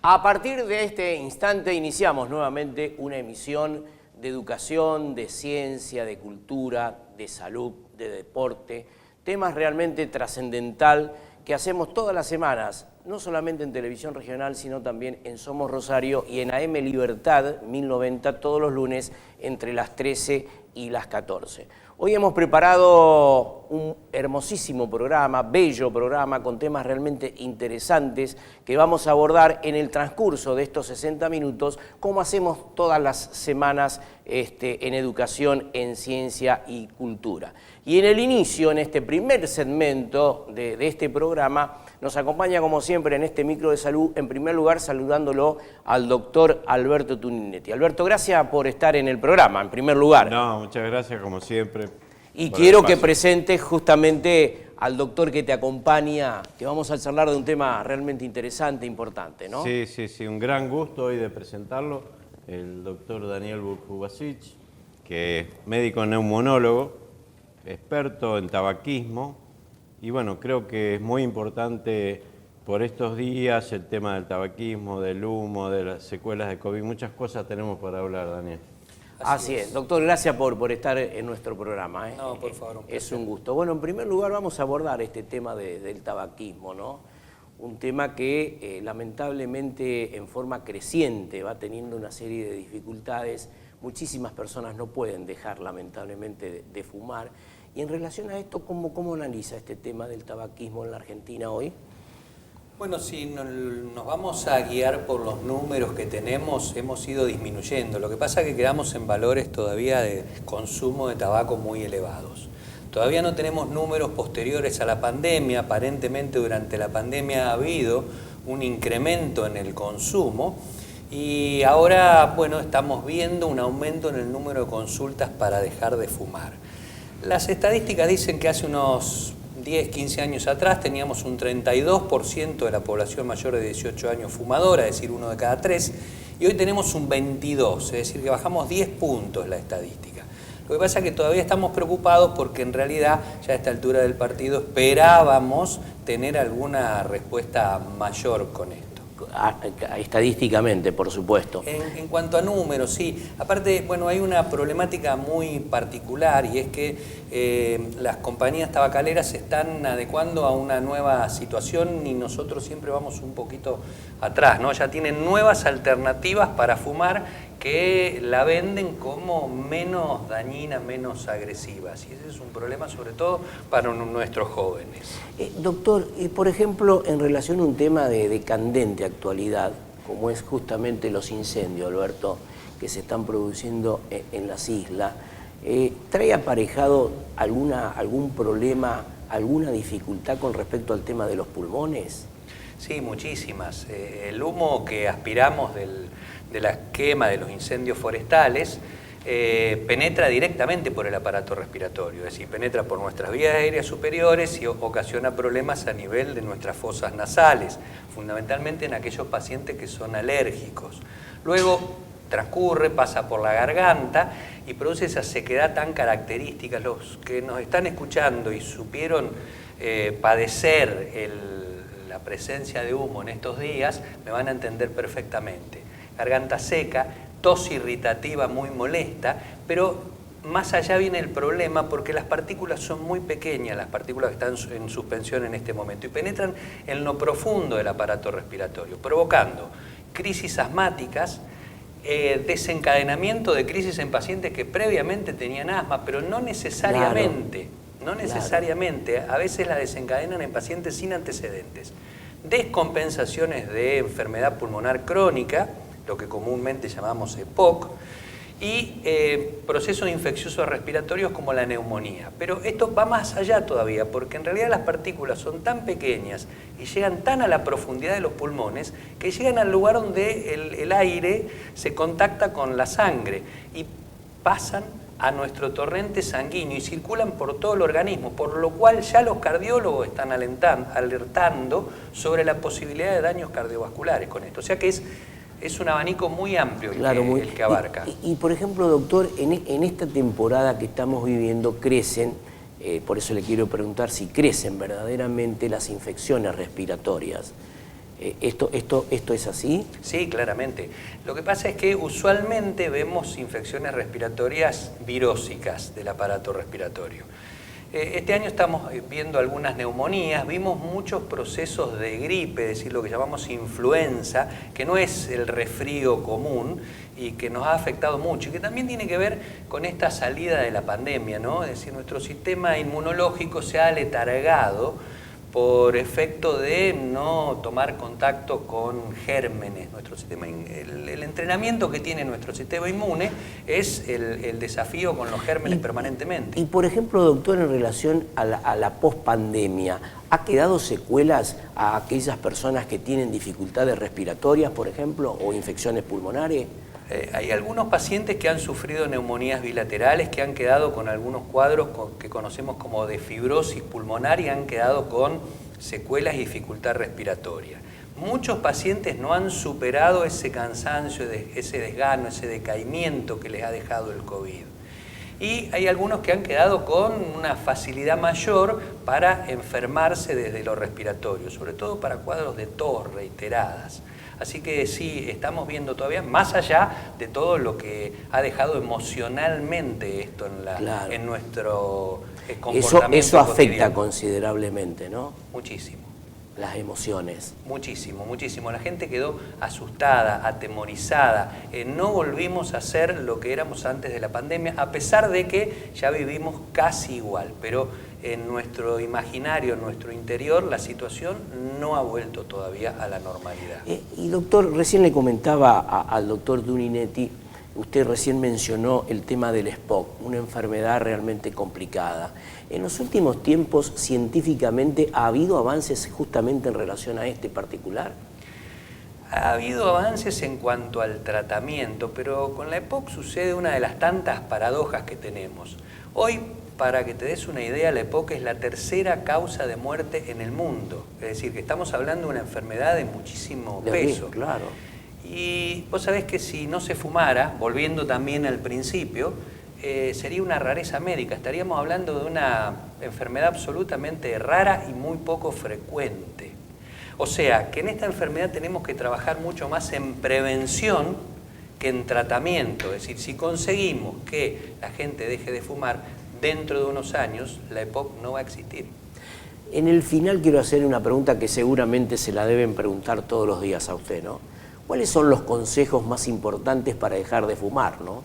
A partir de este instante iniciamos nuevamente una emisión de educación, de ciencia, de cultura, de salud, de deporte, temas realmente trascendental que hacemos todas las semanas, no solamente en televisión regional, sino también en Somos Rosario y en AM Libertad 1090 todos los lunes entre las 13 y las 14. Hoy hemos preparado un hermosísimo programa, bello programa, con temas realmente interesantes que vamos a abordar en el transcurso de estos 60 minutos, como hacemos todas las semanas en educación, en ciencia y cultura. Y en el inicio, en este primer segmento de este programa, nos acompaña como siempre en este micro de salud, en primer lugar saludándolo al doctor Alberto Tuninetti. Alberto, gracias por estar en el programa, en primer lugar. No, muchas gracias como siempre. Y quiero que presentes justamente al doctor que te acompaña, que vamos a charlar de un tema realmente interesante, importante, ¿no? Sí, un gran gusto hoy de presentarlo, el doctor Daniel Burjubasic, que es médico neumonólogo, experto en tabaquismo, y bueno, creo que es muy importante por estos días el tema del tabaquismo, del humo, de las secuelas de COVID, muchas cosas tenemos para hablar, Daniel. Así es. Doctor, gracias por estar en nuestro programa. No, por favor. Es un gusto. Bueno, en primer lugar vamos a abordar este tema del tabaquismo, ¿no? Un tema que lamentablemente en forma creciente va teniendo una serie de dificultades. Muchísimas personas no pueden dejar lamentablemente de fumar. Y en relación a esto, ¿cómo analiza este tema del tabaquismo en la Argentina hoy? Bueno, si nos vamos a guiar por los números que tenemos, hemos ido disminuyendo. Lo que pasa es que quedamos en valores todavía de consumo de tabaco muy elevados. Todavía no tenemos números posteriores a la pandemia. Aparentemente durante la pandemia ha habido un incremento en el consumo y ahora, bueno, estamos viendo un aumento en el número de consultas para dejar de fumar. Las estadísticas dicen que hace unos 10, 15 años atrás teníamos un 32% de la población mayor de 18 años fumadora, es decir, 1 de cada 3, y hoy tenemos un 22%, es decir, que bajamos 10 puntos la estadística. Lo que pasa es que todavía estamos preocupados porque en realidad ya a esta altura del partido esperábamos tener alguna respuesta mayor con esto. Estadísticamente, por supuesto. En cuanto a números, sí. Aparte, bueno, hay una problemática muy particular y es que las compañías tabacaleras se están adecuando a una nueva situación y nosotros siempre vamos un poquito atrás, ¿no? Ya tienen nuevas alternativas para fumar que la venden como menos dañinas, menos agresivas. Y ese es un problema sobre todo para nuestros jóvenes. Doctor, por ejemplo, en relación a un tema de candente actualidad, como es justamente los incendios, Alberto, que se están produciendo en las islas, ¿trae aparejado algún problema, alguna dificultad con respecto al tema de los pulmones? Sí, muchísimas. El humo que aspiramos de la quema de los incendios forestales penetra directamente por el aparato respiratorio, es decir, penetra por nuestras vías aéreas superiores y ocasiona problemas a nivel de nuestras fosas nasales, fundamentalmente en aquellos pacientes que son alérgicos. Luego transcurre, pasa por la garganta y produce esa sequedad tan característica. Los que nos están escuchando y supieron padecer la presencia de humo en estos días, me van a entender perfectamente. Garganta seca, tos irritativa muy molesta, pero más allá viene el problema porque las partículas son muy pequeñas, las partículas que están en suspensión en este momento, y penetran en lo profundo del aparato respiratorio, provocando crisis asmáticas, desencadenamiento de crisis en pacientes que previamente tenían asma, pero no necesariamente. Claro. No necesariamente, a veces la desencadenan en pacientes sin antecedentes. Descompensaciones de enfermedad pulmonar crónica, lo que comúnmente llamamos EPOC, y procesos infecciosos respiratorios como la neumonía. Pero esto va más allá todavía, porque en realidad las partículas son tan pequeñas y llegan tan a la profundidad de los pulmones que llegan al lugar donde el aire se contacta con la sangre y pasan a nuestro torrente sanguíneo y circulan por todo el organismo, por lo cual ya los cardiólogos están alertando sobre la posibilidad de daños cardiovasculares con esto. O sea que es un abanico muy amplio el que abarca. Y por ejemplo, doctor, en esta temporada que estamos viviendo crecen, por eso le quiero preguntar si crecen verdaderamente las infecciones respiratorias. ¿Esto es así? Sí, claramente. Lo que pasa es que usualmente vemos infecciones respiratorias virósicas del aparato respiratorio. Este año estamos viendo algunas neumonías, vimos muchos procesos de gripe, es decir, lo que llamamos influenza, que no es el resfrío común y que nos ha afectado mucho y que también tiene que ver con esta salida de la pandemia, ¿no? Es decir, nuestro sistema inmunológico se ha aletargado por efecto de no tomar contacto con gérmenes. Nuestro sistema, el entrenamiento que tiene nuestro sistema inmune es el desafío con los gérmenes permanentemente. Y por ejemplo, doctor, en relación a la pospandemia, ¿ha quedado secuelas a aquellas personas que tienen dificultades respiratorias, por ejemplo, o infecciones pulmonares? Hay algunos pacientes que han sufrido neumonías bilaterales, que han quedado con algunos cuadros que conocemos como de fibrosis pulmonar y han quedado con secuelas y dificultad respiratoria. Muchos pacientes no han superado ese cansancio, ese desgano, ese decaimiento que les ha dejado el COVID. Y hay algunos que han quedado con una facilidad mayor para enfermarse desde lo respiratorio, sobre todo para cuadros de tos reiteradas. Así que sí, estamos viendo todavía, más allá de todo lo que ha dejado emocionalmente esto en nuestro comportamiento Eso afecta cotidiano. considerablemente, ¿no? Muchísimo. Las emociones. Muchísimo, muchísimo. La gente quedó asustada, atemorizada. No volvimos a ser lo que éramos antes de la pandemia, a pesar de que ya vivimos casi igual. Pero en nuestro imaginario, en nuestro interior, la situación no ha vuelto todavía a la normalidad. Y doctor, recién le comentaba al doctor Duninetti, usted recién mencionó el tema del SPOC, una enfermedad realmente complicada. En los últimos tiempos, científicamente, ¿ha habido avances justamente en relación a este particular? Ha habido avances en cuanto al tratamiento, pero con la EPOC sucede una de las tantas paradojas que tenemos. Hoy, para que te des una idea, la EPOC es la tercera causa de muerte en el mundo. Es decir, que estamos hablando de una enfermedad de muchísimo peso. Claro. Y vos sabés que si no se fumara, volviendo también al principio, sería una rareza médica. Estaríamos hablando de una enfermedad absolutamente rara y muy poco frecuente. O sea, que en esta enfermedad tenemos que trabajar mucho más en prevención que en tratamiento. Es decir, si conseguimos que la gente deje de fumar, dentro de unos años la EPOC no va a existir. En el final quiero hacer una pregunta que seguramente se la deben preguntar todos los días a usted, ¿no? ¿Cuáles son los consejos más importantes para dejar de fumar, no?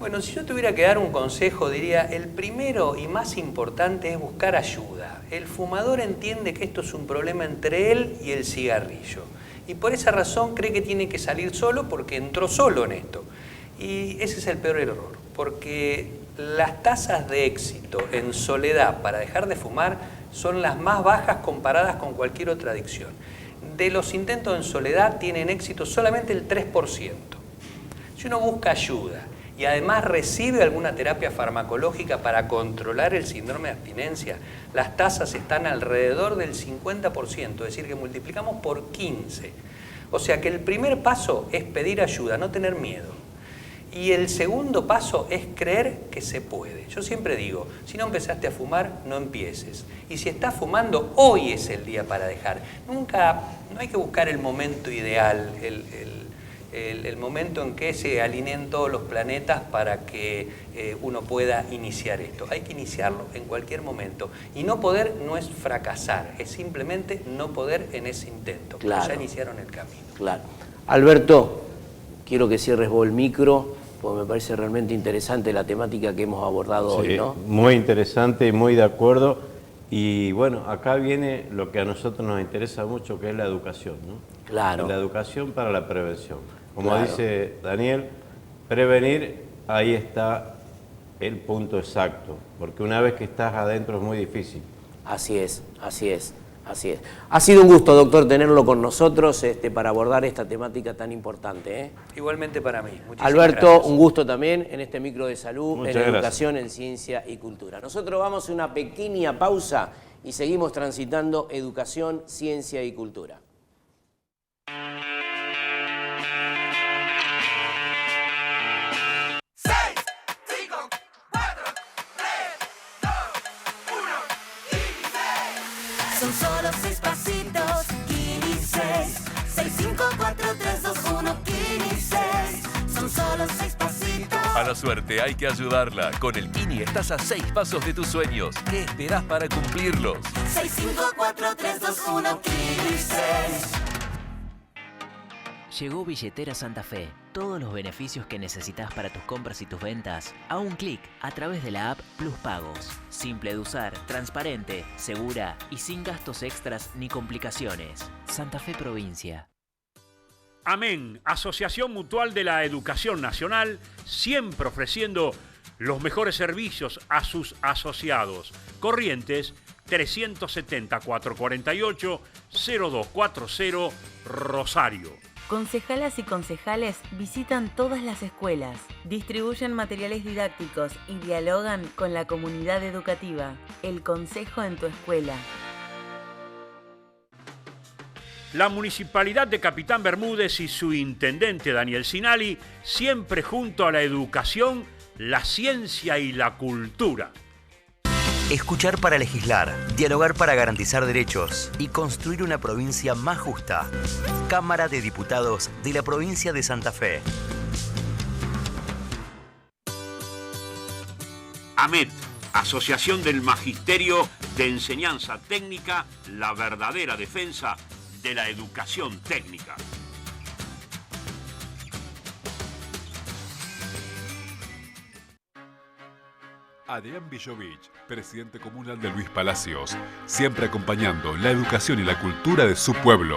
Bueno, si yo tuviera que dar un consejo, diría, el primero y más importante es buscar ayuda. El fumador entiende que esto es un problema entre él y el cigarrillo. Y por esa razón cree que tiene que salir solo porque entró solo en esto. Y ese es el peor error, porque las tasas de éxito en soledad para dejar de fumar son las más bajas comparadas con cualquier otra adicción. De los intentos en soledad tienen éxito solamente el 3%. Si uno busca ayuda y además recibe alguna terapia farmacológica para controlar el síndrome de abstinencia, las tasas están alrededor del 50%, es decir, que multiplicamos por 15. O sea que el primer paso es pedir ayuda, no tener miedo. Y el segundo paso es creer que se puede. Yo siempre digo, si no empezaste a fumar, no empieces. Y si estás fumando, hoy es el día para dejar. No hay que buscar el momento ideal, el momento en que se alineen todos los planetas para que uno pueda iniciar esto. Hay que iniciarlo en cualquier momento. Y no poder no es fracasar, es simplemente no poder en ese intento. Claro. Pero ya iniciaron el camino. Claro. Alberto, quiero que cierres vos el micro, porque me parece realmente interesante la temática que hemos abordado hoy, ¿no? Muy interesante y muy de acuerdo. Y bueno, acá viene lo que a nosotros nos interesa mucho, que es la educación, ¿no? Claro. La educación para la prevención. Como Claro. dice Daniel, prevenir, ahí está el punto exacto, porque una vez que estás adentro es muy difícil. Así es, así es, así es. Ha sido un gusto, doctor, tenerlo con nosotros para abordar esta temática tan importante, ¿eh? Igualmente para mí. Muchísimas Alberto, gracias. un gusto también en este micro de salud, Muchas en gracias. educación, en ciencia y cultura. Nosotros vamos a una pequeña pausa y seguimos transitando educación, ciencia y cultura. Son solo 6 pasitos, A la suerte hay que ayudarla. Con el Kini estás a 6 pasos de tus sueños. ¿Qué esperás para cumplirlos? 654-321 Kini 6. Llegó Billetera Santa Fe. Todos los beneficios que necesitas para tus compras y tus ventas a un clic a través de la app Plus Pagos. Simple de usar, transparente, segura y sin gastos extras ni complicaciones. Santa Fe Provincia. Amén, Asociación Mutual de la Educación Nacional, siempre ofreciendo los mejores servicios a sus asociados. Corrientes 370-448-0240, Rosario. Concejalas y concejales visitan todas las escuelas, distribuyen materiales didácticos y dialogan con la comunidad educativa. El consejo en tu escuela. La Municipalidad de Capitán Bermúdez y su intendente Daniel Sinali, siempre junto a la educación, la ciencia y la cultura. Escuchar para legislar, dialogar para garantizar derechos y construir una provincia más justa. Cámara de Diputados de la provincia de Santa Fe. AMET, Asociación del Magisterio de Enseñanza Técnica, la verdadera defensa de la educación técnica. Adrián Villovich, presidente comunal de Luis Palacios, siempre acompañando la educación y la cultura de su pueblo.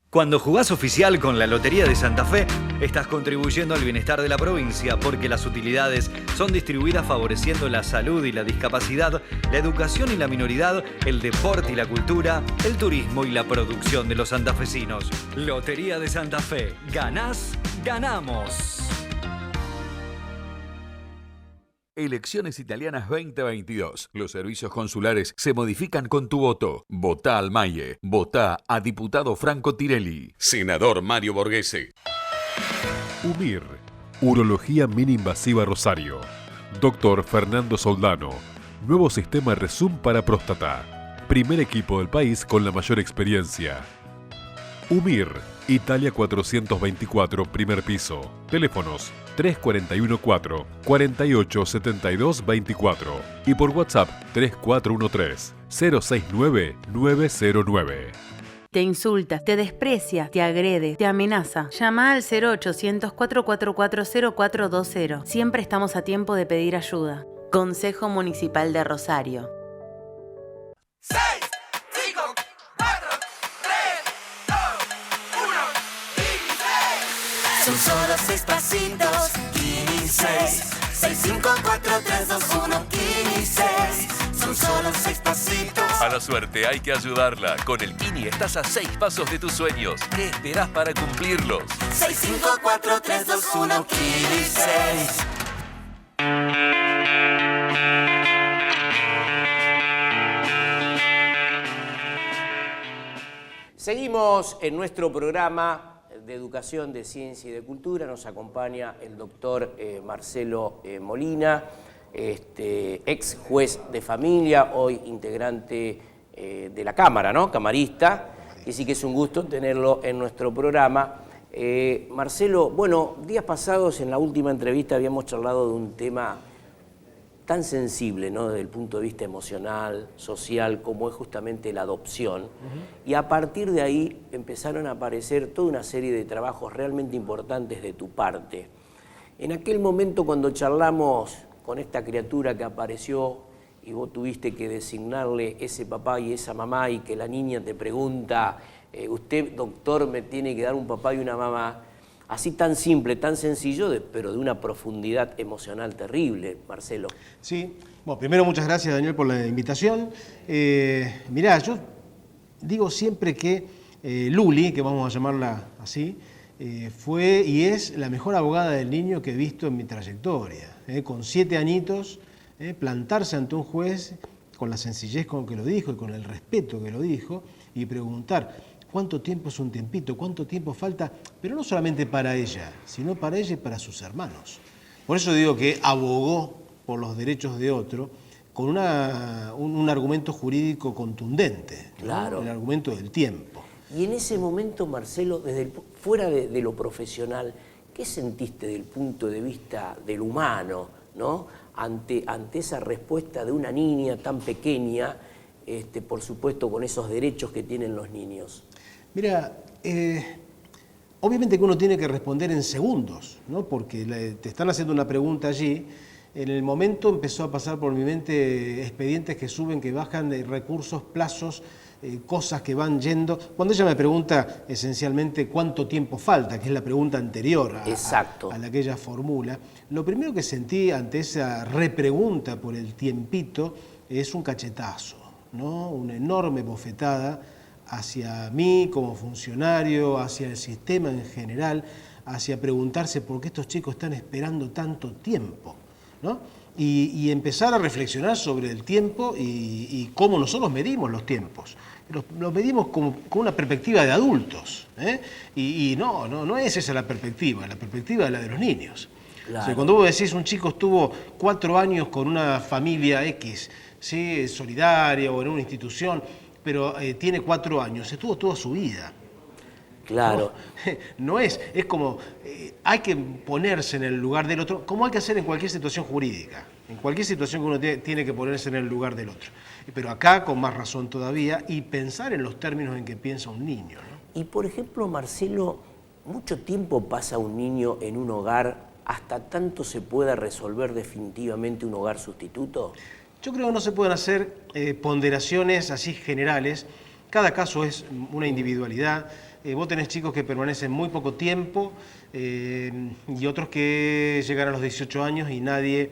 Cuando jugás oficial con la Lotería de Santa Fe, estás contribuyendo al bienestar de la provincia porque las utilidades son distribuidas favoreciendo la salud y la discapacidad, la educación y la minoridad, el deporte y la cultura, el turismo y la producción de los santafesinos. Lotería de Santa Fe. Ganás, ganamos. Elecciones Italianas 2022. Los servicios consulares se modifican con tu voto. Votá al Maie. Votá a diputado Franco Tirelli. Senador Mario Borghese. UMIR. Urología Mini-Invasiva Rosario. Doctor Fernando Soldano. Nuevo sistema Resum para próstata. Primer equipo del país con la mayor experiencia. UMIR. Italia 424, primer piso. Teléfonos 3414 487224 y por WhatsApp 3413 069 909. Te insulta, te desprecia, te agrede, te amenaza. Llama al 0800-444-0420. Siempre estamos a tiempo de pedir ayuda. Consejo Municipal de Rosario. 6, 5, 4, 3, 2, 1, Kini 6. Son solo 6 pasitos, Kini 6. 6, 5, 4, 3, 2, 1, Kini 6. Son solo 6 pasitos. A la suerte hay que ayudarla. Con el Kini estás a 6 pasos de tus sueños. ¿Qué esperás para cumplirlos? 6, 5, 4, 3, 2, 1, Kini 6. Seguimos en nuestro programa de educación, de ciencia y de cultura. Nos acompaña el doctor Marcelo Molina, ex juez de familia, hoy integrante de la Cámara, ¿no? Camarista, y sí que es un gusto tenerlo en nuestro programa. Marcelo, bueno, días pasados en la última entrevista habíamos charlado de un tema tan sensible, ¿no? Desde el punto de vista emocional, social, como es justamente la adopción. Y a partir de ahí empezaron a aparecer toda una serie de trabajos realmente importantes de tu parte. En aquel momento cuando charlamos con esta criatura que apareció y vos tuviste que designarle ese papá y esa mamá y que la niña te pregunta, usted, doctor, me tiene que dar un papá y una mamá, así tan simple, tan sencillo, pero de una profundidad emocional terrible, Marcelo. Sí, bueno, primero muchas gracias, Daniel, por la invitación. Mirá, yo digo siempre que Luli, que vamos a llamarla así, fue y es la mejor abogada del niño que he visto en mi trayectoria. Con 7 añitos, plantarse ante un juez con la sencillez con que lo dijo y con el respeto que lo dijo y preguntar cuánto tiempo es un tiempito, cuánto tiempo falta, pero no solamente para ella, sino para ella y para sus hermanos. Por eso digo que abogó por los derechos de otro con un argumento jurídico contundente, ¿no? Claro. El argumento del tiempo. Y en ese momento, Marcelo, fuera de lo profesional, ¿Qué sentiste del punto de vista del humano, ¿no? ante esa respuesta de una niña tan pequeña, por supuesto con esos derechos que tienen los niños? Mira, obviamente que uno tiene que responder en segundos, ¿no? Porque te están haciendo una pregunta allí. En el momento empezó a pasar por mi mente expedientes que suben, que bajan, recursos, plazos, cosas que van yendo. Cuando ella me pregunta esencialmente cuánto tiempo falta, que es la pregunta anterior a la que ella formula, lo primero que sentí ante esa repregunta por el tiempito es un cachetazo, ¿no? Una enorme bofetada hacia mí como funcionario, hacia el sistema en general, hacia preguntarse por qué estos chicos están esperando tanto tiempo, ¿no? Y empezar a reflexionar sobre el tiempo y cómo nosotros medimos los tiempos. Los medimos con una perspectiva de adultos, ¿eh? Y no es esa la perspectiva es la de los niños. Claro. O sea, cuando vos decís un chico estuvo 4 años con una familia X, ¿sí? Solidaria o en una institución, pero tiene 4 años, estuvo toda su vida. Claro. No es como, hay que ponerse en el lugar del otro, como hay que hacer en cualquier situación jurídica, en cualquier situación que uno tiene que ponerse en el lugar del otro. Pero acá con más razón todavía, y pensar en los términos en que piensa un niño, ¿no? Y por ejemplo, Marcelo, ¿mucho tiempo pasa un niño en un hogar hasta tanto se pueda resolver definitivamente un hogar sustituto? Yo creo que no se pueden hacer ponderaciones así generales. Cada caso es una individualidad. Vos tenés chicos que permanecen muy poco tiempo y otros que llegan a los 18 años y nadie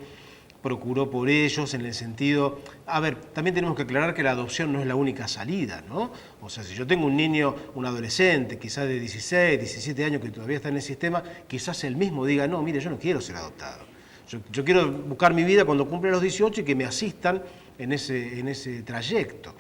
procuró por ellos en el sentido... A ver, también tenemos que aclarar que la adopción no es la única salida, ¿no? O sea, si yo tengo un niño, un adolescente, quizás de 16, 17 años que todavía está en el sistema, quizás él mismo diga, no, mire, yo no quiero ser adoptado. Yo quiero buscar mi vida cuando cumple los 18 y que me asistan en ese trayecto.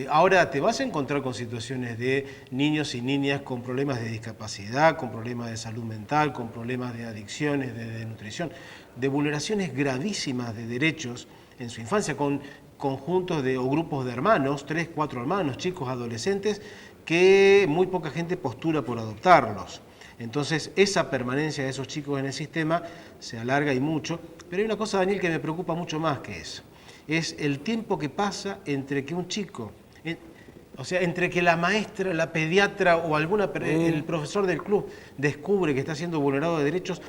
Ahora te vas a encontrar con situaciones de niños y niñas con problemas de discapacidad, con problemas de salud mental, con problemas de adicciones, de desnutrición, de vulneraciones gravísimas de derechos en su infancia, con conjuntos o grupos de hermanos, 3, 4 hermanos, chicos, adolescentes, que muy poca gente postula por adoptarlos. Entonces, esa permanencia de esos chicos en el sistema se alarga y mucho, pero hay una cosa, Daniel, que me preocupa mucho más que eso. Es el tiempo que pasa entre que un chico, o sea, entre que la maestra, la pediatra o el profesor del club descubre que está siendo vulnerado de derechos,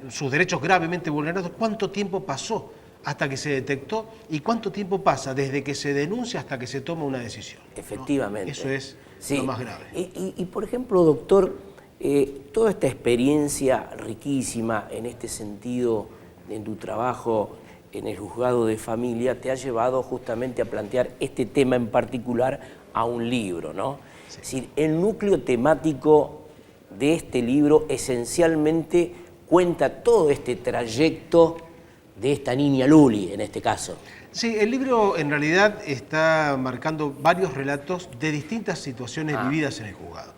sus derechos gravemente vulnerados, ¿cuánto tiempo pasó hasta que se detectó y cuánto tiempo pasa desde que se denuncia hasta que se toma una decisión? Efectivamente. ¿No? Eso es lo más grave. Y por ejemplo, doctor, toda esta experiencia riquísima en este sentido, en tu trabajo en el juzgado de familia, te ha llevado justamente a plantear este tema en particular a un libro, ¿no? Sí. Es decir, el núcleo temático de este libro esencialmente cuenta todo este trayecto de esta niña Luli, en este caso. Sí, el libro en realidad está marcando varios relatos de distintas situaciones vividas en el juzgado.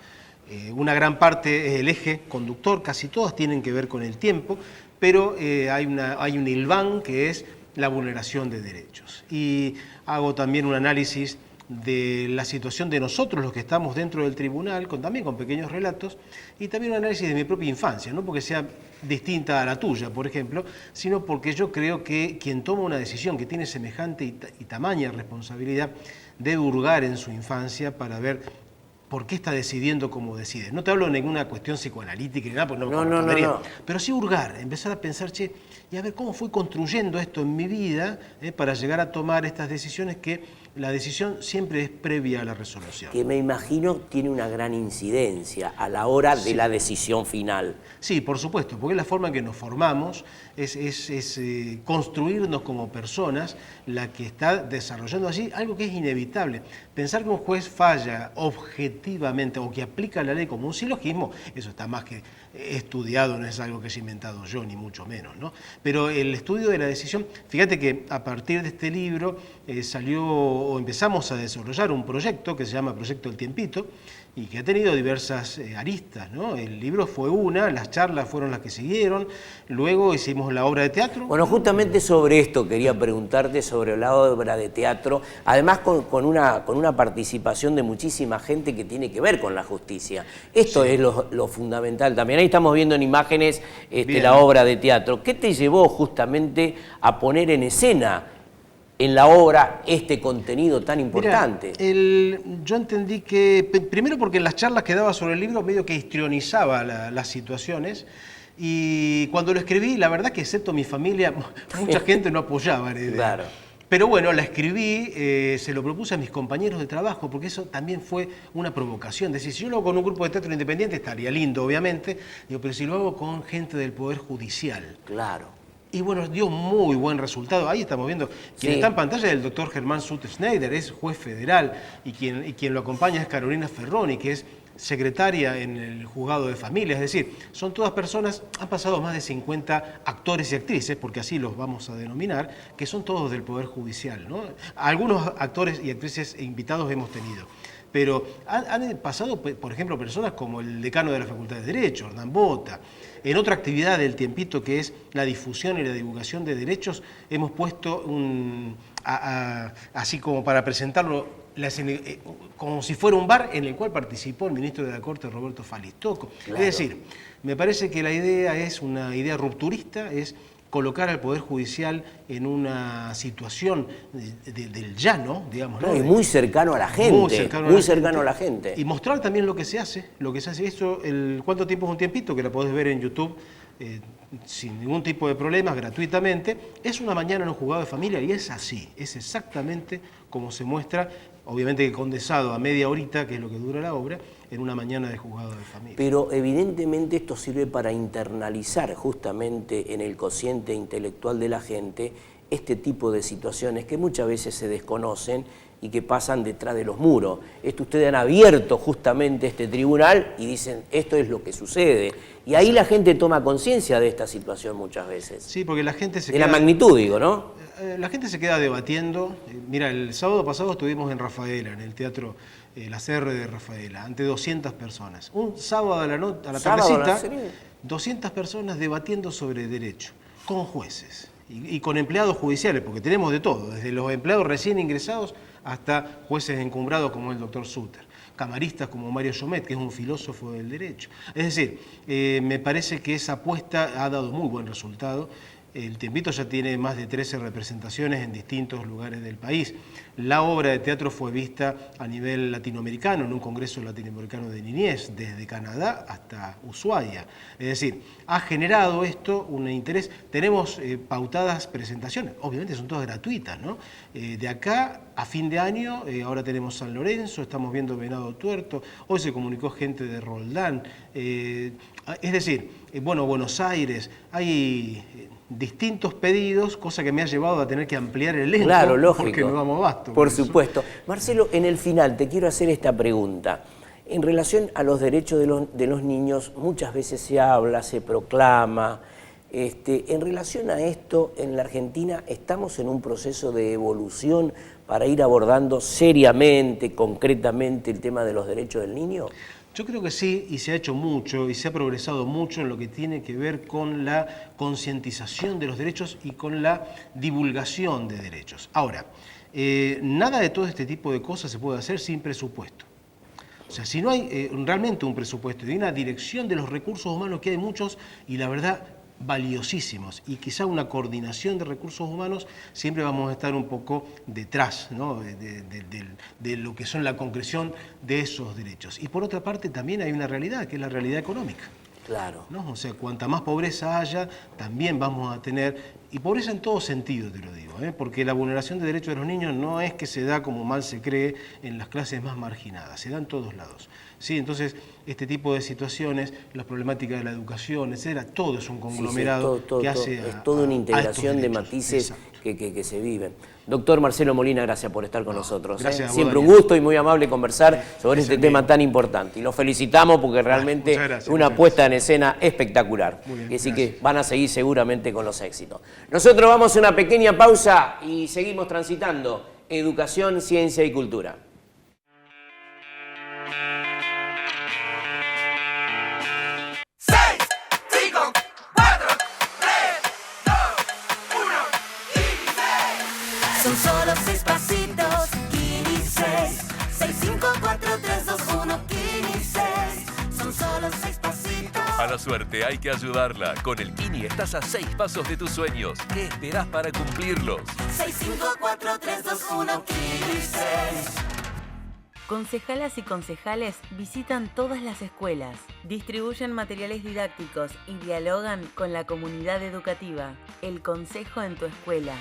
Una gran parte es el eje conductor, casi todas tienen que ver con el tiempo, pero hay un hilván que es la vulneración de derechos. Y hago también un análisis de la situación de nosotros, los que estamos dentro del tribunal, también con pequeños relatos, y también un análisis de mi propia infancia, no porque sea distinta a la tuya, por ejemplo, sino porque yo creo que quien toma una decisión que tiene semejante y tamaña responsabilidad debe hurgar en su infancia para ver por qué está decidiendo como decide. No te hablo de ninguna cuestión psicoanalítica ni nada, porque no me correspondería. No. Pero sí hurgar, empezar a pensar, y a ver cómo fui construyendo esto en mi vida para llegar a tomar estas decisiones, que la decisión siempre es previa a la resolución. Que me imagino tiene una gran incidencia a la hora de la decisión final. Sí, por supuesto, porque es la forma en que nos formamos, es construirnos como personas la que está desarrollando allí algo que es inevitable. Pensar que un juez falla objetivamente o que aplica la ley como un silogismo, eso está más que estudiado, no es algo que he inventado yo, ni mucho menos, ¿no? Pero el estudio de la decisión, fíjate que a partir de este libro empezamos a desarrollar un proyecto que se llama Proyecto El Tiempito y que ha tenido diversas aristas, ¿no? El libro fue una, las charlas fueron las que siguieron, luego hicimos la obra de teatro. Bueno, justamente sobre esto quería preguntarte, sobre la obra de teatro, además con una participación de muchísima gente que tiene que ver con la justicia. Esto es lo fundamental también. Ahí estamos viendo en imágenes la obra de teatro. ¿Qué te llevó justamente a poner en escena en la obra este contenido tan importante? Mirá, yo entendí que, primero porque en las charlas que daba sobre el libro medio que histrionizaba las situaciones, y cuando lo escribí, la verdad que excepto mi familia, mucha gente no apoyaba la idea. Claro. Pero bueno, la escribí, se lo propuse a mis compañeros de trabajo, porque eso también fue una provocación. Es decir, si yo lo hago con un grupo de teatro independiente, estaría lindo, obviamente, digo, pero si lo hago con gente del Poder Judicial. Claro. Y bueno, dio muy buen resultado. Ahí estamos viendo, quien está en pantalla es el doctor Germán Sutter-Schneider, es juez federal, y quien lo acompaña es Carolina Ferroni, que es secretaria en el juzgado de familia. Es decir, son todas personas, han pasado más de 50 actores y actrices, porque así los vamos a denominar, que son todos del Poder Judicial, ¿no? Algunos actores y actrices e invitados hemos tenido. Pero han pasado, por ejemplo, personas como el decano de la Facultad de Derecho, Hernán Bota. En otra actividad del tiempito, que es la difusión y la divulgación de derechos, hemos puesto así como para presentarlo, como si fuera un bar en el cual participó el ministro de la Corte, Roberto Falistoco. Claro. Es decir, me parece que la idea es una idea rupturista, es colocar al Poder Judicial en una situación del llano, digamos. No, y muy cercano a la gente. Muy cercano a la gente. Y mostrar también lo que se hace. Esto, ¿cuánto tiempo es un tiempito? Que la podés ver en YouTube sin ningún tipo de problemas, gratuitamente. Es una mañana en un juzgado de familia y es así. Es exactamente como se muestra, obviamente que condensado a media horita, que es lo que dura la obra, en una mañana de juzgado de familia. Pero evidentemente esto sirve para internalizar justamente en el cociente intelectual de la gente este tipo de situaciones que muchas veces se desconocen y que pasan detrás de los muros. Ustedes han abierto justamente este tribunal y dicen, esto es lo que sucede. Y ahí la gente toma conciencia de esta situación muchas veces. Sí, porque la gente de la magnitud, digo, ¿no? La gente se queda debatiendo. Mira, el sábado pasado estuvimos en Rafaela, en el teatro La CR de Rafaela, ante 200 personas. Un sábado a la tardecita, 200 personas debatiendo sobre derecho, con jueces y con empleados judiciales, porque tenemos de todo, desde los empleados recién ingresados hasta jueces encumbrados como el doctor Sutter, camaristas como Mario Chomet, que es un filósofo del derecho. Es decir, me parece que esa apuesta ha dado muy buen resultado. El Tiempito ya tiene más de 13 representaciones en distintos lugares del país. La obra de teatro fue vista a nivel latinoamericano, en un congreso latinoamericano de niñez, desde Canadá hasta Ushuaia. Es decir, ha generado esto un interés. Tenemos pautadas presentaciones, obviamente son todas gratuitas, ¿no? De acá a fin de año, ahora tenemos San Lorenzo, estamos viendo Venado Tuerto, hoy se comunicó gente de Roldán. Es decir, bueno, Buenos Aires, hay distintos pedidos, cosa que me ha llevado a tener que ampliar el elenco. Claro, lógico. Porque no damos abasto. Por supuesto. Marcelo, en el final te quiero hacer esta pregunta. En relación a los derechos de los niños, muchas veces se habla, se proclama. En relación a esto, en la Argentina, ¿estamos en un proceso de evolución para ir abordando seriamente, concretamente, el tema de los derechos del niño? Yo creo que sí, y se ha hecho mucho, y se ha progresado mucho en lo que tiene que ver con la concientización de los derechos y con la divulgación de derechos. Ahora, nada de todo este tipo de cosas se puede hacer sin presupuesto. O sea, si no hay realmente un presupuesto y una dirección de los recursos humanos, que hay muchos, y la verdad, valiosísimos, y quizá una coordinación de recursos humanos, siempre vamos a estar un poco detrás, ¿no? de lo que son la concreción de esos derechos. Y por otra parte también hay una realidad, que es la realidad económica. Claro. ¿No? O sea, cuanta más pobreza haya, también vamos a tener, y pobreza en todo sentido, te lo digo, porque la vulneración de derechos de los niños no es que se da como mal se cree en las clases más marginadas, se da en todos lados. ¿Sí? Entonces, este tipo de situaciones, la problemática de la educación, etcétera, todo es un conglomerado que hace es toda una integración de matices que se viven. Doctor Marcelo Molina, gracias por estar con nosotros. Gracias, siempre un gusto y muy amable conversar sobre este tema tan importante. Y lo felicitamos porque realmente es una puesta en escena espectacular. Así que van a seguir seguramente con los éxitos. Nosotros vamos a una pequeña pausa y seguimos transitando educación, ciencia y cultura. Son solo 6 pasitos, 15, 6, 5, 4, 3, 2, 1. A la suerte hay que ayudarla. Con el Kini estás a 6 pasos de tus sueños. ¿Qué esperás para cumplirlos? 654-321-15. Concejalas y concejales visitan todas las escuelas, distribuyen materiales didácticos y dialogan con la comunidad educativa. El consejo en tu escuela.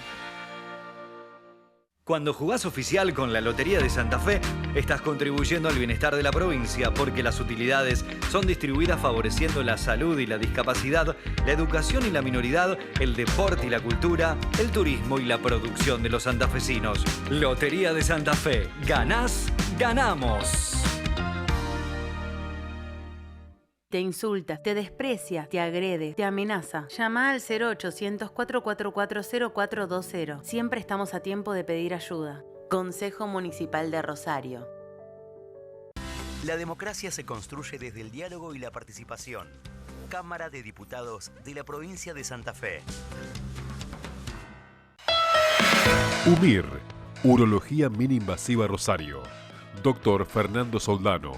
Cuando jugás oficial con la Lotería de Santa Fe, estás contribuyendo al bienestar de la provincia porque las utilidades son distribuidas favoreciendo la salud y la discapacidad, la educación y la minoridad, el deporte y la cultura, el turismo y la producción de los santafesinos. Lotería de Santa Fe. Ganás, ganamos. Te insulta, te desprecia, te agrede, te amenaza. Llama al 0800-444-0420. Siempre estamos a tiempo de pedir ayuda. Consejo Municipal de Rosario. La democracia se construye desde el diálogo y la participación. Cámara de Diputados de la provincia de Santa Fe. UMIR, Urología Mini-Invasiva Rosario. Doctor Fernando Soldano.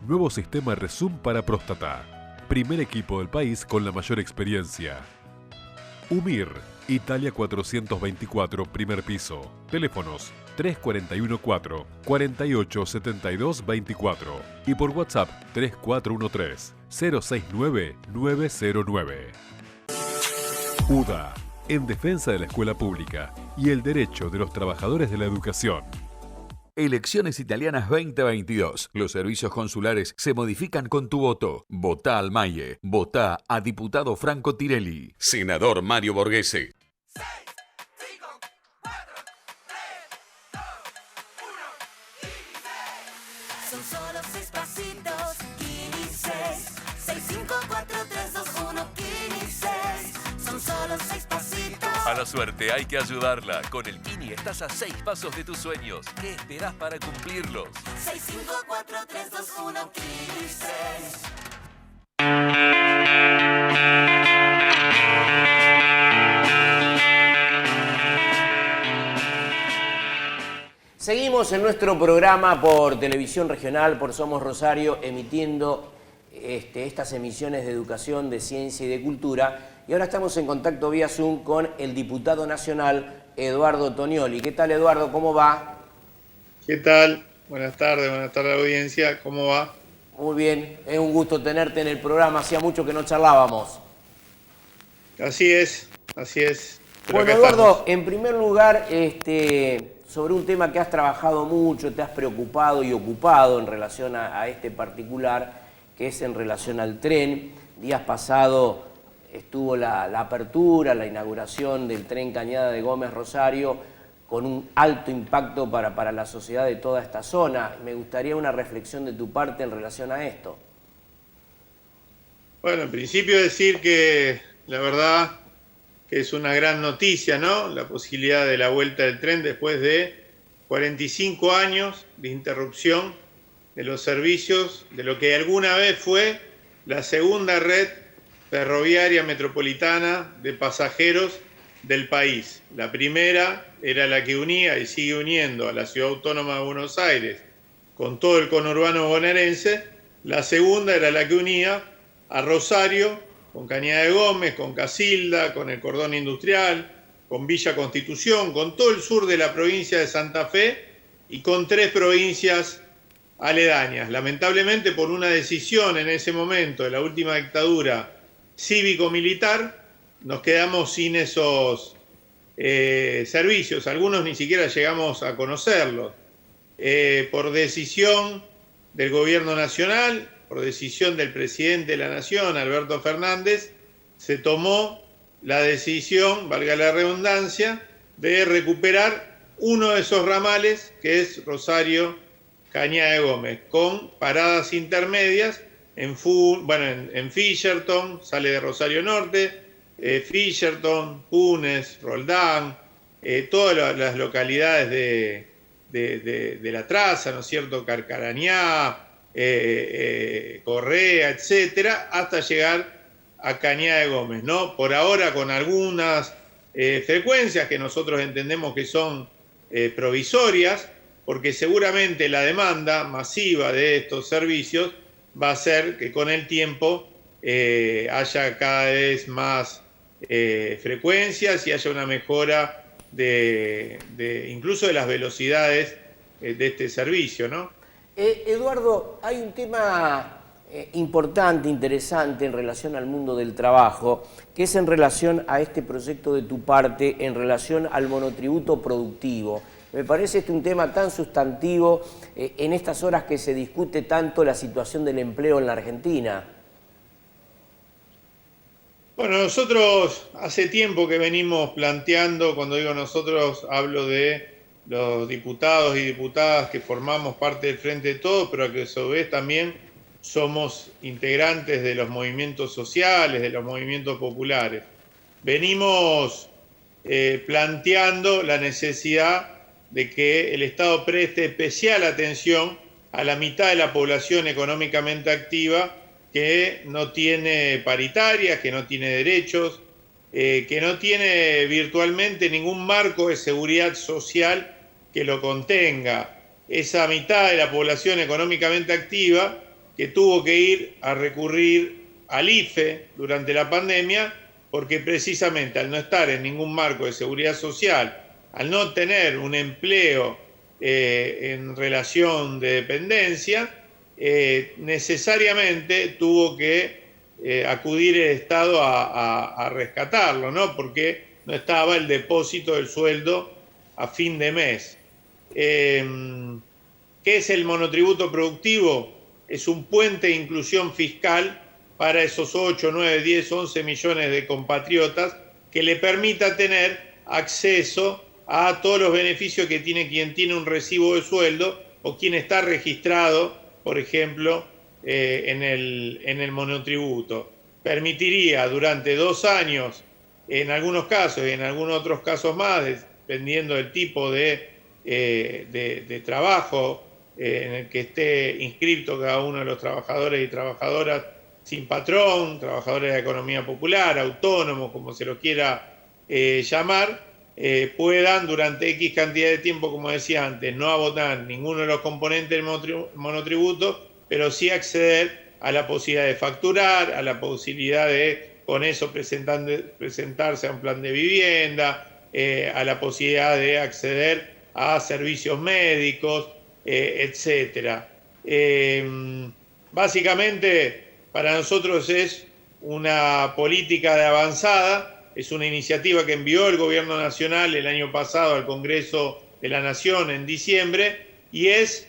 Nuevo sistema Rezum para próstata. Primer equipo del país con la mayor experiencia. UMIR, Italia 424, primer piso. Teléfonos 3414-487224 y por WhatsApp 3413-069-909. UDA, en defensa de la escuela pública y el derecho de los trabajadores de la educación. Elecciones Italianas 2022. Los servicios consulares se modifican con tu voto. Votá al Maie. Votá a diputado Franco Tirelli. Senador Mario Borghese. Son solo 6 pasitos, 15. 654-321-15. Son solo 6 pasitos. A la suerte hay que ayudarla. Con el Kini estás a 6 pasos de tus sueños. ¿Qué esperás para cumplirlos? 654-321-15. Seguimos en nuestro programa por Televisión Regional, por Somos Rosario, emitiendo estas emisiones de educación, de ciencia y de cultura. Y ahora estamos en contacto vía Zoom con el diputado nacional Eduardo Tonioli. ¿Qué tal, Eduardo? ¿Cómo va? ¿Qué tal? Buenas tardes audiencia. ¿Cómo va? Muy bien, es un gusto tenerte en el programa. Hacía mucho que no charlábamos. Así es, así es. Pero bueno, Eduardo, en primer lugar, sobre un tema que has trabajado mucho, te has preocupado y ocupado en relación a este particular, que es en relación al tren. Días pasados estuvo la apertura, la inauguración del tren Cañada de Gómez Rosario, con un alto impacto para la sociedad de toda esta zona. Me gustaría una reflexión de tu parte en relación a esto. Bueno, en principio decir que la verdad que es una gran noticia, ¿no? La posibilidad de la vuelta del tren después de 45 años de interrupción de los servicios de lo que alguna vez fue la segunda red ferroviaria metropolitana de pasajeros del país. La primera era la que unía y sigue uniendo a la Ciudad Autónoma de Buenos Aires con todo el conurbano bonaerense. La segunda era la que unía a Rosario con Cañada de Gómez, con Casilda, con el Cordón Industrial, con Villa Constitución, con todo el sur de la provincia de Santa Fe y con 3 provincias aledañas. Lamentablemente, por una decisión en ese momento de la última dictadura cívico-militar, nos quedamos sin esos servicios. Algunos ni siquiera llegamos a conocerlos. Por decisión del Gobierno Nacional, por decisión del presidente de la Nación, Alberto Fernández, se tomó la decisión, valga la redundancia, de recuperar uno de esos ramales, que es Rosario Cañada de Gómez, con paradas intermedias en Fisherton, sale de Rosario Norte, Fisherton, Punes, Roldán, todas las localidades de la traza, ¿no es cierto?, Carcarañá, Correa, etcétera, hasta llegar a Cañada de Gómez, ¿no? Por ahora con algunas frecuencias que nosotros entendemos que son provisorias, porque seguramente la demanda masiva de estos servicios va a hacer que con el tiempo haya cada vez más frecuencias y haya una mejora incluso de las velocidades de este servicio, ¿no? Eduardo, hay un tema importante, interesante en relación al mundo del trabajo, que es en relación a este proyecto de tu parte, en relación al monotributo productivo. Me parece un tema tan sustantivo en estas horas que se discute tanto la situación del empleo en la Argentina. Bueno, nosotros hace tiempo que venimos planteando, cuando digo nosotros, hablo de los diputados y diputadas que formamos parte del Frente de Todos, pero que a su vez también somos integrantes de los movimientos sociales, de los movimientos populares. Venimos planteando la necesidad de que el Estado preste especial atención a la mitad de la población económicamente activa que no tiene paritarias, que no tiene derechos, que no tiene virtualmente ningún marco de seguridad social que lo contenga. Esa mitad de la población económicamente activa que tuvo que ir a recurrir al IFE durante la pandemia porque precisamente al no estar en ningún marco de seguridad social, al no tener un empleo en relación de dependencia, necesariamente tuvo que acudir el Estado a rescatarlo, ¿no? Porque no estaba el depósito del sueldo a fin de mes. ¿Qué es el monotributo productivo? Es un puente de inclusión fiscal para esos 8, 9, 10, 11 millones de compatriotas que le permita tener acceso a todos los beneficios que tiene quien tiene un recibo de sueldo o quien está registrado, por ejemplo, en el monotributo. Permitiría durante 2 años, en algunos casos y en algunos otros casos más, dependiendo del tipo de trabajo en el que esté inscrito cada uno de los trabajadores y trabajadoras sin patrón, trabajadores de economía popular, autónomos, como se lo quiera llamar, puedan durante X cantidad de tiempo, como decía antes, no abonar ninguno de los componentes del monotributo, pero sí acceder a la posibilidad de facturar, a la posibilidad de con eso presentarse a un plan de vivienda, a la posibilidad de acceder a servicios médicos, etcétera. Básicamente, para nosotros es una política de avanzada. Es una iniciativa que envió el Gobierno Nacional el año pasado al Congreso de la Nación en diciembre y es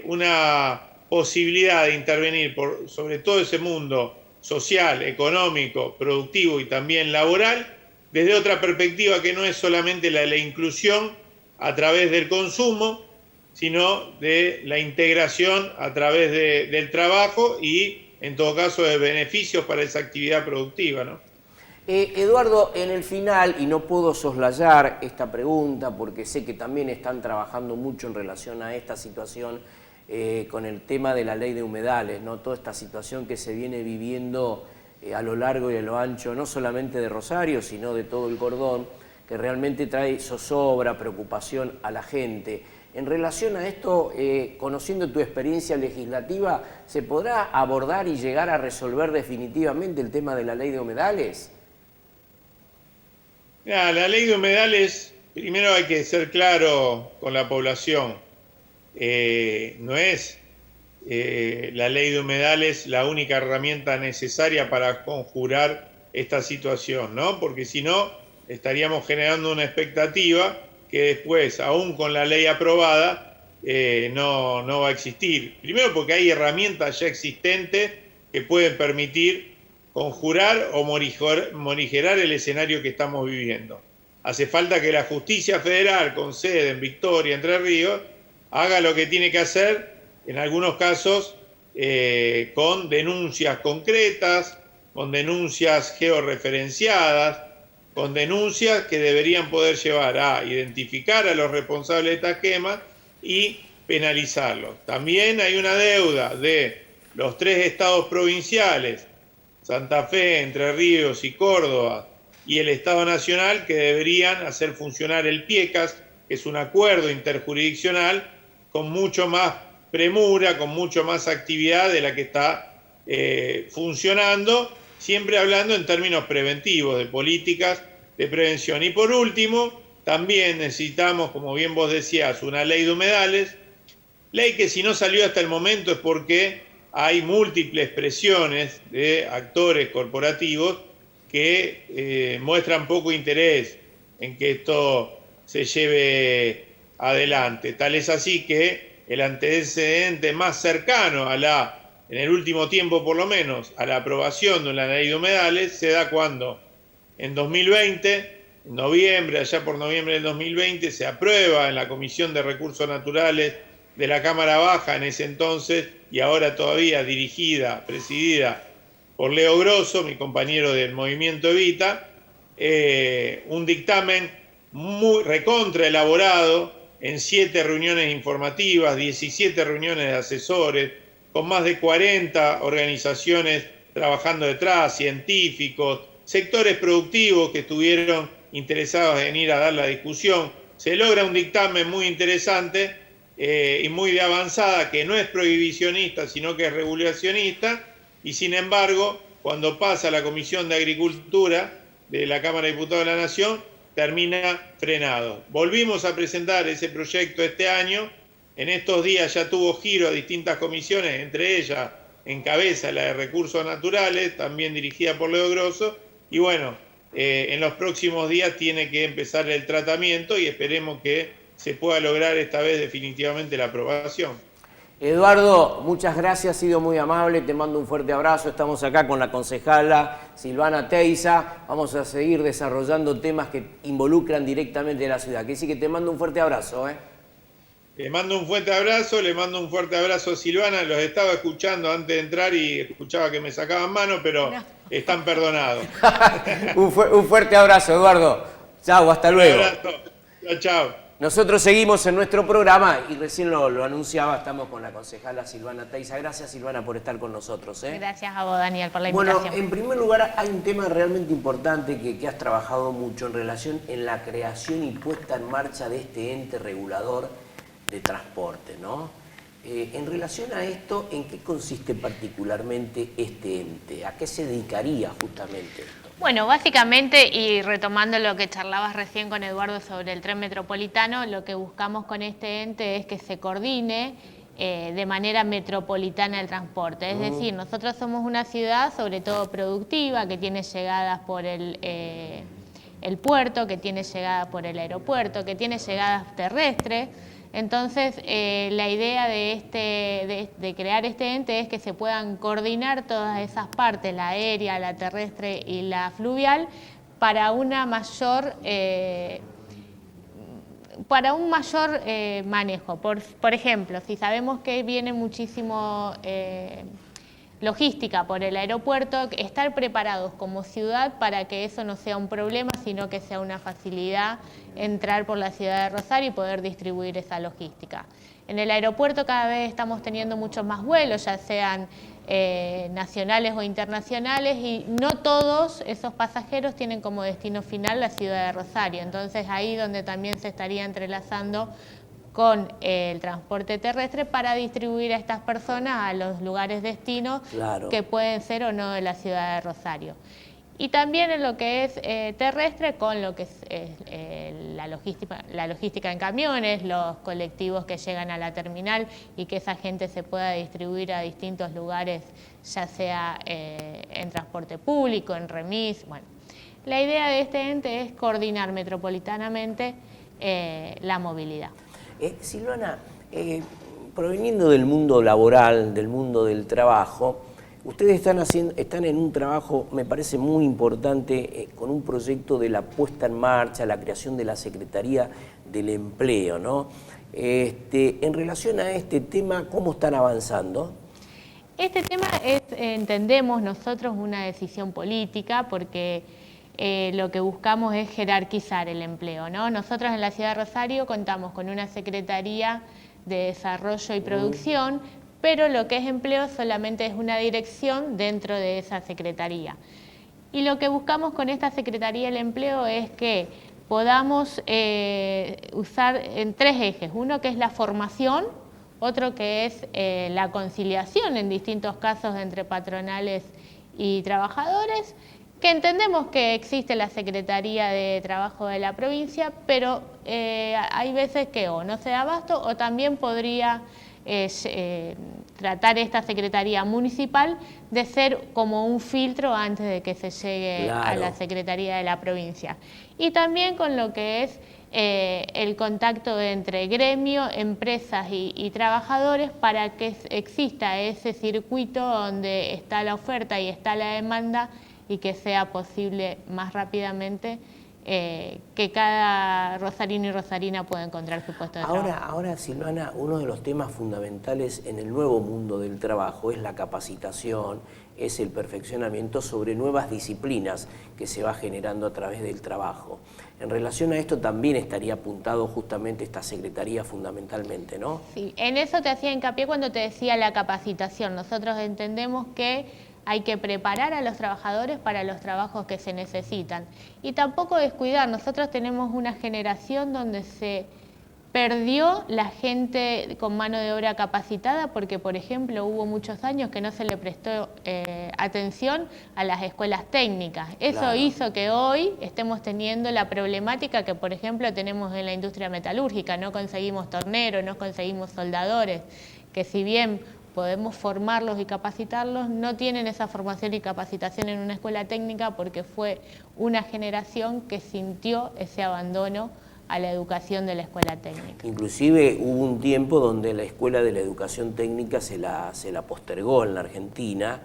una posibilidad de intervenir sobre todo ese mundo social, económico, productivo y también laboral desde otra perspectiva que no es solamente la de la inclusión a través del consumo, sino de la integración a través del trabajo y, en todo caso, de beneficios para esa actividad productiva, ¿no? Eduardo, en el final, y no puedo soslayar esta pregunta porque sé que también están trabajando mucho en relación a esta situación con el tema de la ley de humedales, ¿no? Toda esta situación que se viene viviendo a lo largo y a lo ancho, no solamente de Rosario, sino de todo el cordón, que realmente trae zozobra, preocupación a la gente. En relación a esto, conociendo tu experiencia legislativa, ¿se podrá abordar y llegar a resolver definitivamente el tema de la ley de humedales? La ley de humedales, primero hay que ser claro con la población. No es la ley de humedales la única herramienta necesaria para conjurar esta situación, ¿no? Porque si no, estaríamos generando una expectativa que después, aún con la ley aprobada, no va a existir. Primero porque hay herramientas ya existentes que pueden permitir conjurar o morigerar el escenario que estamos viviendo. Hace falta que la justicia federal, con sede en Victoria, Entre Ríos, haga lo que tiene que hacer, en algunos casos, con denuncias concretas, con denuncias georreferenciadas, con denuncias que deberían poder llevar a identificar a los responsables de estas quemas y penalizarlos. También hay una deuda de los 3 estados provinciales, Santa Fe, Entre Ríos y Córdoba, y el Estado Nacional, que deberían hacer funcionar el PIECAS, que es un acuerdo interjurisdiccional, con mucho más premura, con mucho más actividad de la que está funcionando, siempre hablando en términos preventivos, de políticas de prevención. Y por último, también necesitamos, como bien vos decías, una ley de humedales, ley que si no salió hasta el momento es porque hay múltiples presiones de actores corporativos que muestran poco interés en que esto se lleve adelante. Tal es así que el antecedente más cercano en el último tiempo por lo menos, a la aprobación de una ley de humedales se da cuando en 2020, en noviembre, allá por noviembre del 2020, se aprueba en la Comisión de Recursos Naturales de la Cámara Baja en ese entonces, y ahora todavía dirigida, presidida por Leo Grosso, mi compañero del Movimiento Evita, un dictamen muy recontra elaborado en 7 reuniones informativas, 17 reuniones de asesores, con más de 40 organizaciones trabajando detrás, científicos, sectores productivos que estuvieron interesados en ir a dar la discusión. Se logra un dictamen muy interesante y muy de avanzada, que no es prohibicionista, sino que es regulacionista, y sin embargo, cuando pasa a la Comisión de Agricultura de la Cámara de Diputados de la Nación, termina frenado. Volvimos a presentar ese proyecto este año. En estos días ya tuvo giro a distintas comisiones, entre ellas encabeza la de Recursos Naturales, también dirigida por Leo Grosso, y bueno, en los próximos días tiene que empezar el tratamiento y esperemos que se pueda lograr esta vez definitivamente la aprobación. Eduardo, muchas gracias, has sido muy amable, te mando un fuerte abrazo. Estamos acá con la concejala Silvana Teiza, vamos a seguir desarrollando temas que involucran directamente a la ciudad. Así que te mando un fuerte abrazo. Le mando un fuerte abrazo, le mando un fuerte abrazo a Silvana, los estaba escuchando antes de entrar y escuchaba que me sacaban mano, pero están perdonados. Un fuerte abrazo, Eduardo. Chau, hasta luego. Un abrazo. Chao, chao. Nosotros seguimos en nuestro programa y recién lo anunciaba, estamos con la concejala Silvana Teiza. Gracias, Silvana, por estar con nosotros. Gracias a vos, Daniel, por la invitación. Bueno, en primer lugar, hay un tema realmente importante que has trabajado mucho en relación en la creación y puesta en marcha de este ente regulador de transporte, ¿no? En relación a esto, ¿en qué consiste particularmente este ente? ¿A qué se dedicaría justamente esto? Bueno, básicamente, y retomando lo que charlabas recién con Eduardo sobre el tren metropolitano, lo que buscamos con este ente es que se coordine de manera metropolitana el transporte. Es decir, nosotros somos una ciudad sobre todo productiva, que tiene llegadas por el puerto, que tiene llegadas por el aeropuerto, que tiene llegadas terrestres. Entonces, la idea de crear este ente es que se puedan coordinar todas esas partes, la aérea, la terrestre y la fluvial, para un mayor manejo. Por ejemplo, si sabemos que viene muchísimo logística por el aeropuerto, estar preparados como ciudad para que eso no sea un problema, sino que sea una facilidad entrar por la ciudad de Rosario y poder distribuir esa logística. En el aeropuerto cada vez estamos teniendo muchos más vuelos, ya sean nacionales o internacionales, y no todos esos pasajeros tienen como destino final la ciudad de Rosario. Entonces ahí donde también se estaría entrelazando con el transporte terrestre para distribuir a estas personas a los lugares destinos que pueden ser o no de la ciudad de Rosario. Y también en lo que es terrestre, con lo que es la logística en camiones, los colectivos que llegan a la terminal y que esa gente se pueda distribuir a distintos lugares, ya sea en transporte público, en remis. Bueno, la idea de este ente es coordinar metropolitanamente la movilidad. Silvana, proveniendo del mundo laboral, del mundo del trabajo, ustedes están en un trabajo, me parece muy importante, con un proyecto de la puesta en marcha, la creación de la Secretaría del Empleo, ¿no? En relación a este tema, ¿cómo están avanzando? Este tema es, entendemos nosotros, una decisión política, porque lo que buscamos es jerarquizar el empleo, ¿no? Nosotros en la ciudad de Rosario contamos con una Secretaría de Desarrollo y Producción, pero lo que es empleo solamente es una dirección dentro de esa secretaría. Y lo que buscamos con esta Secretaría del Empleo es que podamos usar en 3 ejes. Uno que es la formación, otro que es la conciliación en distintos casos entre patronales y trabajadores, que entendemos que existe la Secretaría de Trabajo de la provincia, pero hay veces que o no se da abasto o también podría tratar esta Secretaría Municipal de ser como un filtro antes de que se llegue a la Secretaría de la provincia. Y también con lo que es el contacto entre gremio, empresas y trabajadores para que exista ese circuito donde está la oferta y está la demanda y que sea posible más rápidamente que cada rosarino y rosarina pueda encontrar su puesto de trabajo. Ahora, Silvana, uno de los temas fundamentales en el nuevo mundo del trabajo es la capacitación, es el perfeccionamiento sobre nuevas disciplinas que se va generando a través del trabajo. En relación a esto también estaría apuntado justamente esta secretaría fundamentalmente, ¿no? Sí, en eso te hacía hincapié cuando te decía la capacitación. Nosotros entendemos que hay que preparar a los trabajadores para los trabajos que se necesitan. Y tampoco descuidar, nosotros tenemos una generación donde se perdió la gente con mano de obra capacitada porque, por ejemplo, hubo muchos años que no se le prestó atención a las escuelas técnicas. Eso hizo que hoy estemos teniendo la problemática que, por ejemplo, tenemos en la industria metalúrgica. No conseguimos torneros, no conseguimos soldadores, que si bien podemos formarlos y capacitarlos, no tienen esa formación y capacitación en una escuela técnica porque fue una generación que sintió ese abandono a la educación de la escuela técnica. Inclusive hubo un tiempo donde la escuela de la educación técnica se la postergó en la Argentina.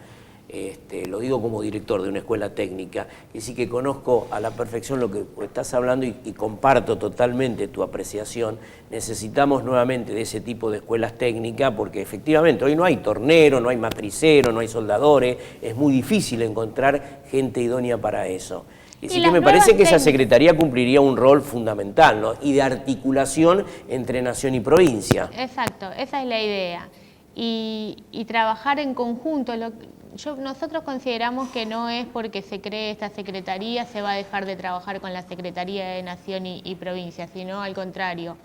Lo digo como director de una escuela técnica, y sí que conozco a la perfección lo que estás hablando y comparto totalmente tu apreciación. Necesitamos nuevamente de ese tipo de escuelas técnicas porque efectivamente hoy no hay tornero, no hay matricero, no hay soldadores, es muy difícil encontrar gente idónea para eso. Y sí que me parece que esa secretaría cumpliría un rol fundamental, ¿no? Y de articulación entre nación y provincia. Exacto, esa es la idea. Y trabajar en conjunto. Nosotros consideramos que no es porque se cree esta secretaría se va a dejar de trabajar con la Secretaría de Nación y Provincia, sino al contrario,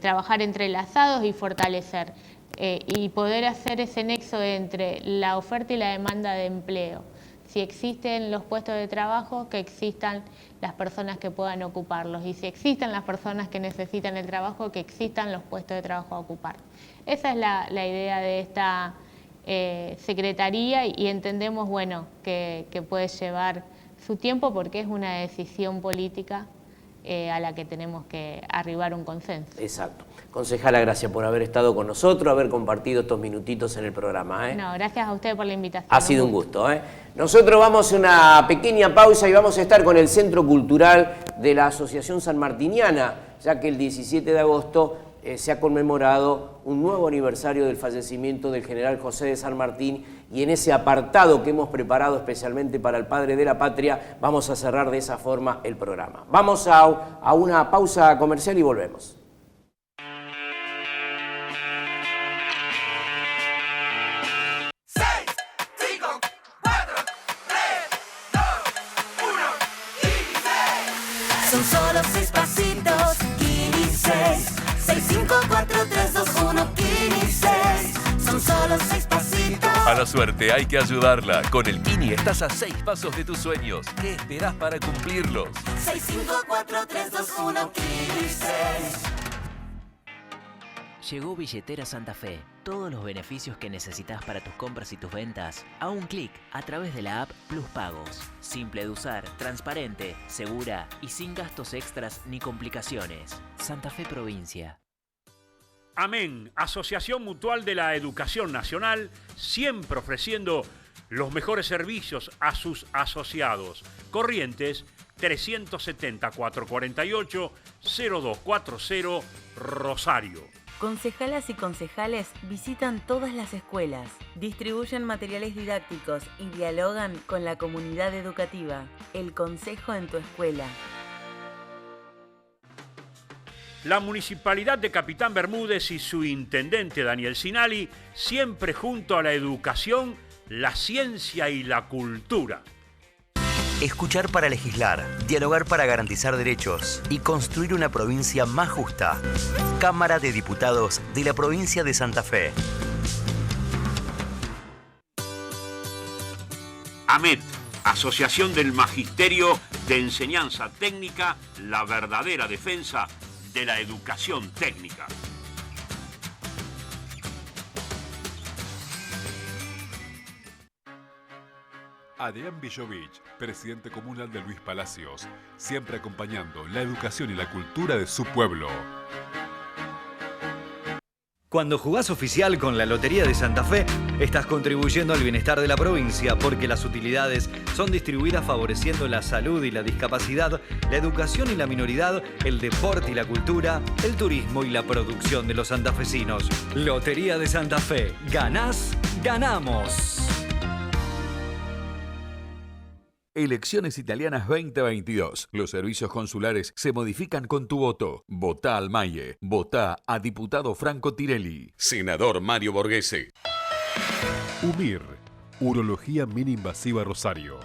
trabajar entrelazados y fortalecer y poder hacer ese nexo entre la oferta y la demanda de empleo. Si existen los puestos de trabajo, que existan las personas que puedan ocuparlos. Y si existen las personas que necesitan el trabajo, que existan los puestos de trabajo a ocupar. Esa es la idea de esta secretaría y entendemos, bueno, que puede llevar su tiempo porque es una decisión política a la que tenemos que arribar un consenso. Exacto. Concejala, gracias por haber estado con nosotros, haber compartido estos minutitos en el programa. No, gracias a usted por la invitación. Ha sido un gusto. Nosotros vamos a una pequeña pausa y vamos a estar con el Centro Cultural de la Asociación Sanmartiniana, ya que el 17 de agosto se ha conmemorado un nuevo aniversario del fallecimiento del general José de San Martín, y en ese apartado que hemos preparado especialmente para el padre de la patria vamos a cerrar de esa forma el programa. Vamos a una pausa comercial y volvemos. Son solo 6 pasitos, 15. 6, 5, 4, 3, 2, 1, 15. Son solo 6 pasitos. A la suerte hay que ayudarla. Con el Kini estás a 6 pasos de tus sueños. ¿Qué esperás para cumplirlos? 6, 5, 4, 3, 2, 1, 15. Llegó Billetera Santa Fe. Todos los beneficios que necesitas para tus compras y tus ventas a un clic a través de la app Plus Pagos. Simple de usar, transparente, segura y sin gastos extras ni complicaciones. Santa Fe Provincia. Amén, Asociación Mutual de la Educación Nacional, siempre ofreciendo los mejores servicios a sus asociados. Corrientes 370-448-0240, Rosario. Concejalas y concejales visitan todas las escuelas, distribuyen materiales didácticos y dialogan con la comunidad educativa. El consejo en tu escuela. La Municipalidad de Capitán Bermúdez y su intendente Daniel Sinali, siempre junto a la educación, la ciencia y la cultura. Escuchar para legislar, dialogar para garantizar derechos y construir una provincia más justa. Cámara de Diputados de la provincia de Santa Fe. AMET, Asociación del Magisterio de Enseñanza Técnica, la verdadera defensa de la educación técnica. Adrián Villovich, presidente comunal de Luis Palacios, siempre acompañando la educación y la cultura de su pueblo. Cuando jugás oficial con la Lotería de Santa Fe, estás contribuyendo al bienestar de la provincia porque las utilidades son distribuidas favoreciendo la salud y la discapacidad, la educación y la minoridad, el deporte y la cultura, el turismo y la producción de los santafesinos. Lotería de Santa Fe. Ganás, ganamos. Elecciones Italianas 2022. Los servicios consulares se modifican con tu voto. Votá al Maye. Votá a diputado Franco Tirelli. Senador Mario Borghese. UMIR, Urología Mini-Invasiva Rosario.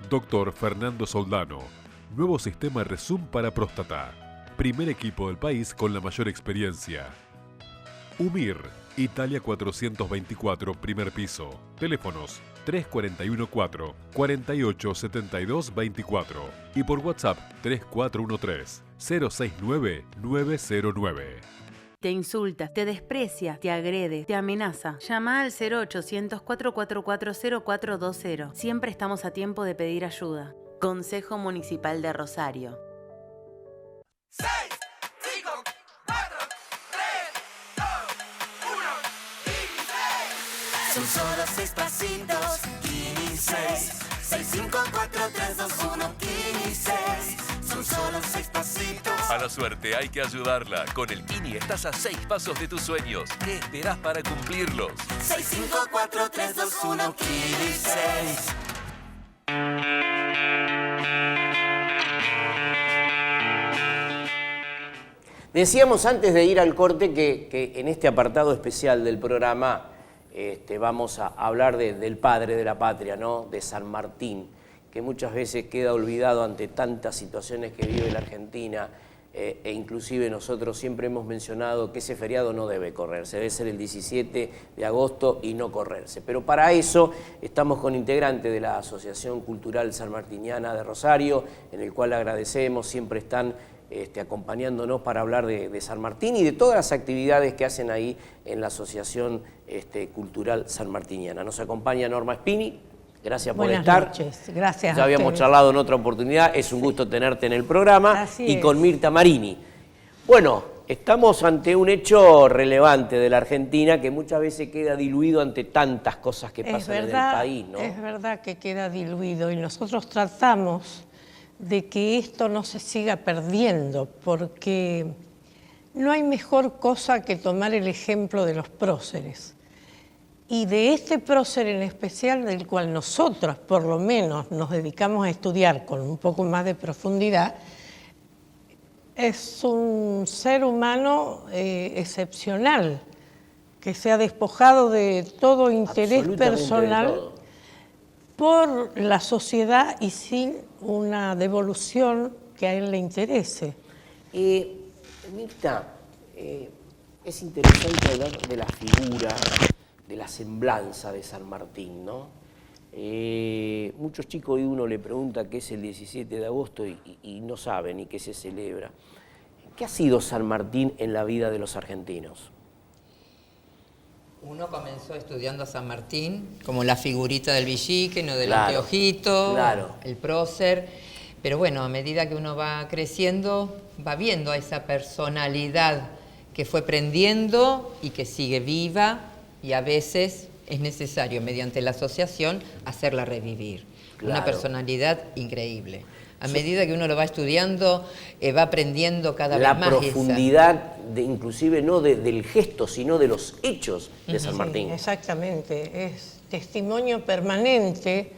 Doctor Fernando Soldano. Nuevo sistema Resum para próstata. Primer equipo del país con la mayor experiencia. UMIR, Italia 424, primer piso. Teléfonos 3414 487224 y por WhatsApp 3413 069 909. Te insulta, te desprecia, te agrede, te amenaza. Llama al 0800 444 0420. Siempre estamos a tiempo de pedir ayuda. Consejo Municipal de Rosario. 6, 5, 4, 3, 2, 1, 16. Son solo 6 pasitos, 16. 6, 5, 4, 3, 2, 1, 16. Son solo 6 pasitos. A la suerte hay que ayudarla. Con el INI estás a 6 pasos de tus sueños. ¿Qué esperás para cumplirlos? 6, 5, 4, 3, 2, 1, 16. Decíamos antes de ir al corte que en este apartado especial del programa vamos a hablar del padre de la patria, ¿no? De San Martín, que muchas veces queda olvidado ante tantas situaciones que vive la Argentina, e inclusive nosotros siempre hemos mencionado que ese feriado no debe correrse, debe ser el 17 de agosto y no correrse. Pero para eso estamos con integrantes de la Asociación Cultural Sanmartiniana de Rosario, en el cual agradecemos, siempre están acompañándonos para hablar de San Martín y de todas las actividades que hacen ahí en la Asociación Cultural Sanmartiniana. Nos acompaña Norma Spini, gracias por estar. Buenas noches, gracias. Ya habíamos charlado en otra oportunidad, es un gusto tenerte en el programa. Así y es. con Mirta Marini. Bueno, estamos ante un hecho relevante de la Argentina que muchas veces queda diluido ante tantas cosas que pasan en el país, ¿no? Es verdad que queda diluido y nosotros tratamos de que esto no se siga perdiendo, porque no hay mejor cosa que tomar el ejemplo de los próceres. Y de este prócer en especial, del cual nosotros por lo menos nos dedicamos a estudiar con un poco más de profundidad, es un ser humano excepcional, que se ha despojado de todo interés personal por la sociedad y sin una devolución que a él le interese. Mirta, es interesante hablar de la figura, de la semblanza de San Martín, ¿no? Muchos chicos, y uno le pregunta qué es el 17 de agosto y no saben ni qué se celebra. ¿Qué ha sido San Martín en la vida de los argentinos? Uno comenzó estudiando a San Martín como la figurita del villique, no del Claro, anteojito, claro. el prócer. Pero bueno, a medida que uno va creciendo, va viendo a esa personalidad que fue prendiendo y que sigue viva, y a veces es necesario, mediante la asociación, hacerla revivir. Claro. Una personalidad increíble. A medida que uno lo va estudiando, va aprendiendo cada vez más. La profundidad, inclusive no del gesto, sino de los hechos de San Martín. Sí, exactamente, es testimonio permanente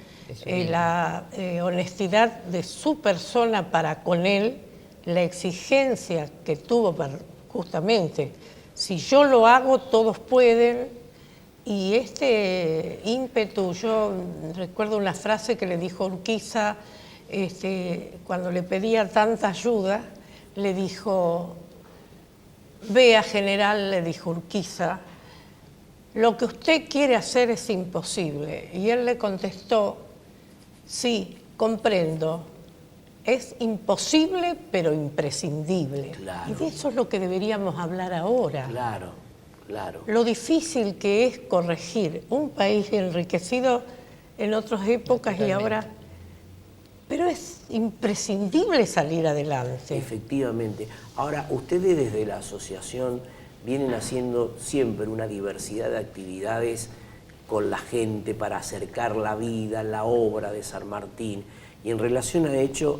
la honestidad de su persona para con él, la exigencia que tuvo justamente, si yo lo hago, todos pueden, y este ímpetu, yo recuerdo una frase que le dijo Urquiza, cuando le pedía tanta ayuda, le dijo, vea general, le dijo Urquiza, lo que usted quiere hacer es imposible. Y él le contestó, sí, comprendo, es imposible pero imprescindible. Claro. Y de eso es lo que deberíamos hablar ahora. Claro, claro. Lo difícil que es corregir un país enriquecido en otras épocas y ahora... Pero es imprescindible salir adelante. Efectivamente. Ahora, ustedes desde la asociación vienen haciendo siempre una diversidad de actividades con la gente para acercar la vida, la obra de San Martín. Y en relación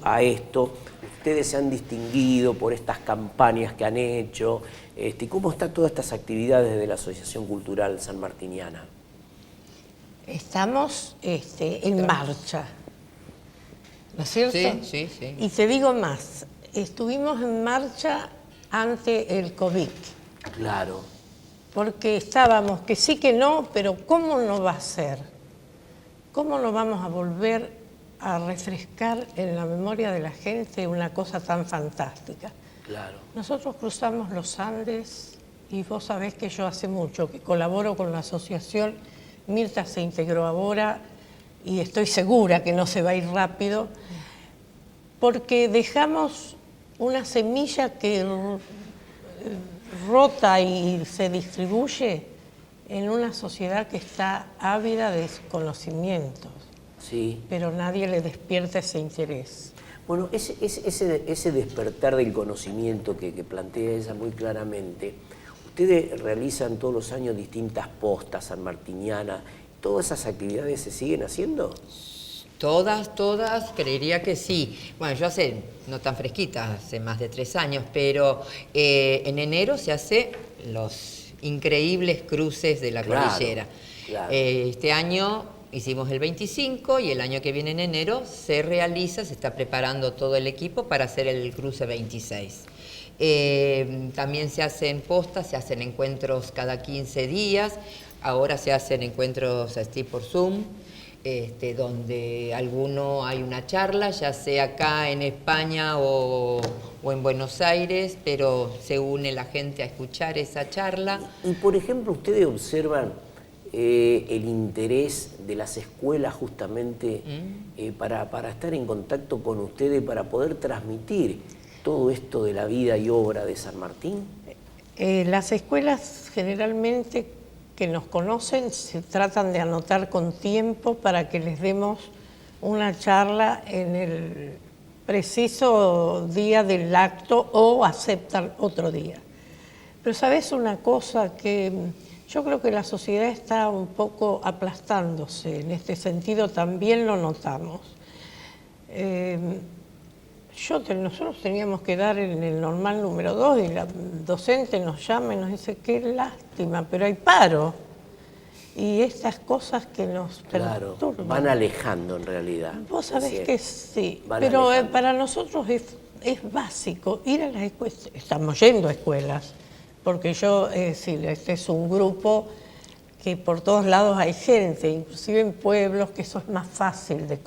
a esto, ustedes se han distinguido por estas campañas que han hecho. ¿Cómo están todas estas actividades de la Asociación Cultural Sanmartiniana? Estamos en marcha. ¿No es cierto? Sí, sí. Y te digo más, estuvimos en marcha ante el COVID. Claro. Porque estábamos que sí que no, pero ¿cómo no va a ser? ¿Cómo no vamos a volver a refrescar en la memoria de la gente una cosa tan fantástica? Claro. Nosotros cruzamos los Andes y vos sabés que yo hace mucho que colaboro con la asociación. Mirta se integró ahora y estoy segura que no se va a ir rápido, porque dejamos una semilla que rota y se distribuye en una sociedad que está ávida de conocimientos, sí, pero nadie le despierta ese interés. Bueno, ese despertar del conocimiento que plantea ella muy claramente, ustedes realizan todos los años distintas postas sanmartinianas. ¿Todas esas actividades se siguen haciendo? Todas, creería que sí. Bueno, yo hace, no tan fresquita, hace más de 3 años, pero en enero se hace los increíbles cruces de la cordillera. Claro. Este año hicimos el 25 y el año que viene en enero se está preparando todo el equipo para hacer el cruce 26. También se hacen postas, se hacen encuentros cada 15 días. Ahora se hacen encuentros así por Zoom, donde hay una charla, ya sea acá en España o en Buenos Aires, pero se une la gente a escuchar esa charla. Y por ejemplo, ¿ustedes observan el interés de las escuelas justamente para estar en contacto con ustedes, para poder transmitir todo esto de la vida y obra de San Martín? Las escuelas generalmente que nos conocen se tratan de anotar con tiempo para que les demos una charla en el preciso día del acto o aceptan otro día. Pero ¿sabes una cosa? Que yo creo que la sociedad está un poco aplastándose, en este sentido también lo notamos. Nosotros teníamos que dar en el normal número 2 y la docente nos llama y nos dice, qué lástima, pero hay paro. Y estas cosas que nos perturban. Van alejando en realidad. Vos sabés que sí, van pero alejando. Para nosotros es básico ir a las escuelas. Estamos yendo a escuelas, porque este es un grupo que por todos lados hay gente, inclusive en pueblos, que eso es más fácil de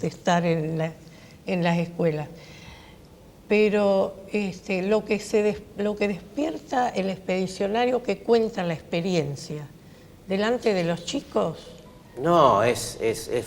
estar en las escuelas. Pero lo que despierta el expedicionario que cuenta la experiencia delante de los chicos, no, es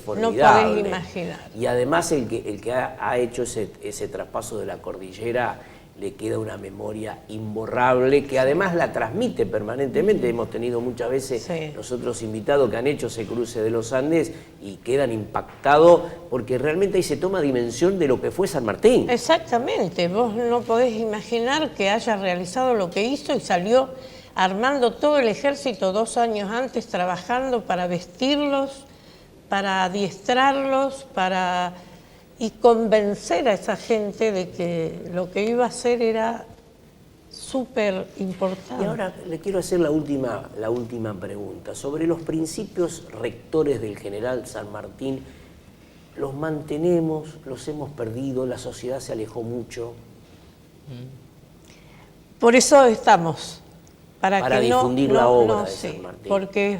formidable. No podés imaginar. Y además el que ha hecho ese traspaso de la cordillera le queda una memoria imborrable, que además la transmite permanentemente. Hemos tenido muchas veces nosotros invitados que han hecho ese cruce de los Andes y quedan impactados porque realmente ahí se toma dimensión de lo que fue San Martín. Exactamente, vos no podés imaginar que haya realizado lo que hizo y salió armando todo el ejército 2 años antes, trabajando para vestirlos, para adiestrarlos, y convencer a esa gente de que lo que iba a hacer era súper importante. Y ahora le quiero hacer la última pregunta. Sobre los principios rectores del general San Martín, ¿los mantenemos, los hemos perdido, la sociedad se alejó mucho? Por eso estamos, para que difundir la obra de San Martín. Porque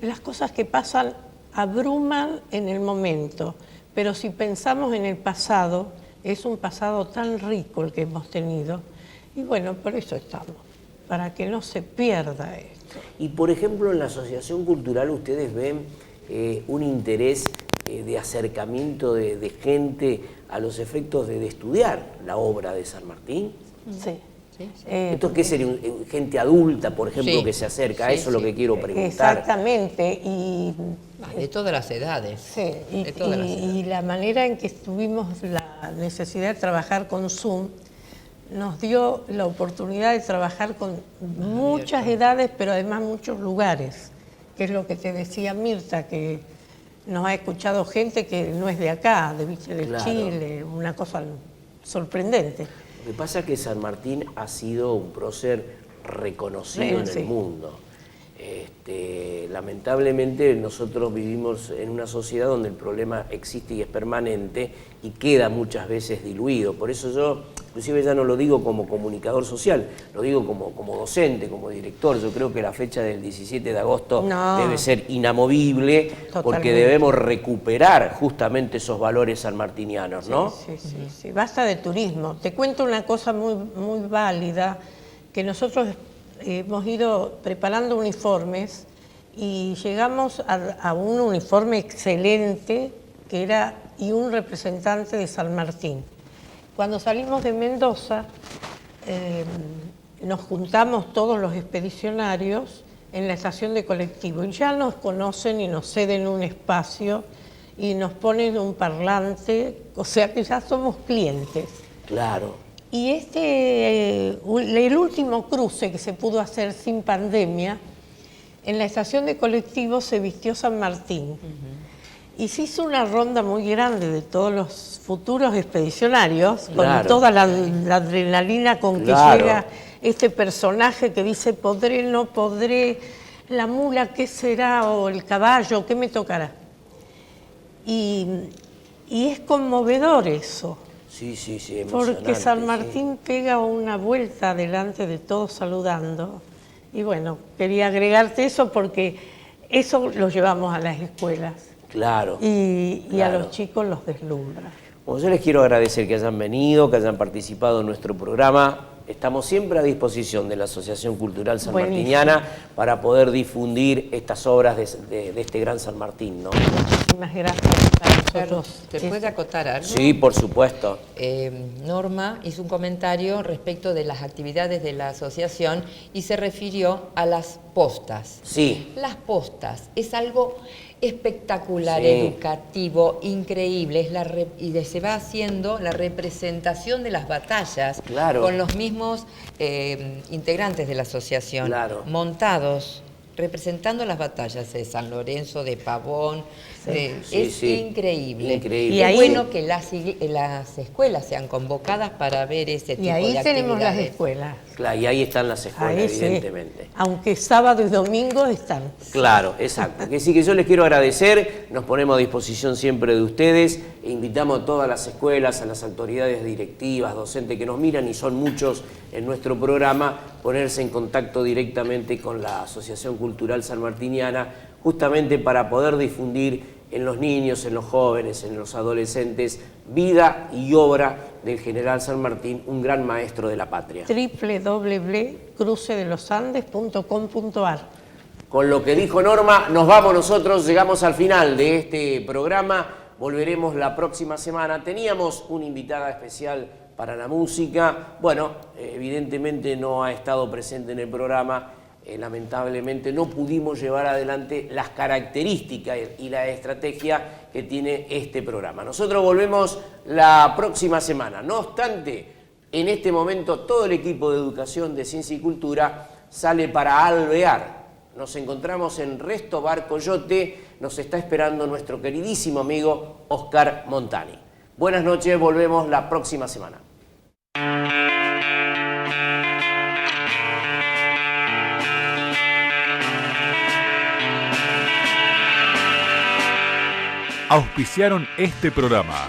las cosas que pasan abruman en el momento, Pero si pensamos en el pasado, es un pasado tan rico el que hemos tenido. Y bueno, por eso estamos, para que no se pierda esto. Y por ejemplo, en la Asociación Cultural ustedes ven un interés de acercamiento de gente a los efectos de estudiar la obra de San Martín. Sí. ¿Esto qué sería? ¿Gente adulta, por ejemplo, Sí, que se acerca? sí, Eso es lo sí. que quiero preguntar. Exactamente. Y de todas las edades. Sí, De todas las edades. y la manera en que tuvimos la necesidad de trabajar con Zoom nos dio la oportunidad de trabajar con muchas edades, pero además muchos lugares, que es lo que te decía Mirta, que nos ha escuchado gente que no es de acá, de Claro. Chile, una cosa sorprendente. Lo que pasa es que San Martín ha sido un prócer reconocido en Sí. el mundo. Lamentablemente nosotros vivimos en una sociedad donde el problema existe y es permanente y queda muchas veces diluido. Por eso yo, inclusive ya no lo digo como comunicador social, lo digo como docente, como director. Yo creo que la fecha del 17 de agosto debe ser inamovible. Porque Totalmente. debemos recuperar justamente esos valores sanmartinianos, ¿no? Sí. Basta de turismo. Te cuento una cosa muy válida, que nosotros hemos ido preparando uniformes y llegamos a un uniforme excelente que era y un representante de San Martín. Cuando salimos de Mendoza, nos juntamos todos los expedicionarios en la estación de colectivo y ya nos conocen y nos ceden un espacio y nos ponen un parlante, o sea que ya somos clientes. Claro. Y el último cruce que se pudo hacer sin pandemia, en la estación de colectivo se vistió San Martín. Y se hizo una ronda muy grande de todos los futuros expedicionarios, Claro. con toda la adrenalina con que Claro. llega este personaje que dice, podré, no podré, la mula, ¿qué será? O el caballo, ¿qué me tocará? Y es conmovedor eso. Sí, Porque San emocionante, Martín pega una vuelta delante de todos saludando. Y bueno, quería agregarte eso porque eso lo llevamos a las escuelas. Claro. Y a claro. los chicos los deslumbra. Bueno, yo les quiero agradecer que hayan venido, que hayan participado en nuestro programa. Estamos siempre a disposición de la Asociación Cultural Sanmartiniana para poder difundir estas obras de este gran San Martín, ¿no? Muchísimas gracias a nosotros. ¿Te puede acotar algo? Sí, por supuesto. Norma hizo un comentario respecto de las actividades de la asociación y se refirió a las postas. Sí. Las postas es algo espectacular, Sí. educativo, increíble, y se va haciendo la representación de las batallas Claro. con los mismos integrantes de la asociación, Claro. montados, representando las batallas de San Lorenzo, de Pavón. Es increíble. Increíble. Y es bueno que las escuelas sean convocadas para ver ese tipo Y de ahí actividades. tenemos las escuelas. Claro, y ahí están las escuelas, Ahí sí. evidentemente. Aunque sábado y domingo están. Claro, exacto. Que sí, que yo les quiero agradecer, nos ponemos a disposición siempre de ustedes e invitamos a todas las escuelas, a las autoridades directivas, docentes que nos miran, y son muchos en nuestro programa, ponerse en contacto directamente con la Asociación Cultural Sanmartiniana, justamente para poder difundir en los niños, en los jóvenes, en los adolescentes, vida y obra del general San Martín, un gran maestro de la patria. www.crucedelosandes.com.ar. Con lo que dijo Norma, nos vamos nosotros, llegamos al final de este programa, volveremos la próxima semana. Teníamos una invitada especial para la música, bueno, evidentemente no ha estado presente en el programa, lamentablemente no pudimos llevar adelante las características y la estrategia que tiene este programa. Nosotros volvemos la próxima semana, no obstante, en este momento todo el equipo de Educación, de Ciencia y Cultura sale para alvear. Nos encontramos en Resto Bar Coyote, nos está esperando nuestro queridísimo amigo Oscar Montani. Buenas noches, volvemos la próxima semana. Auspiciaron este programa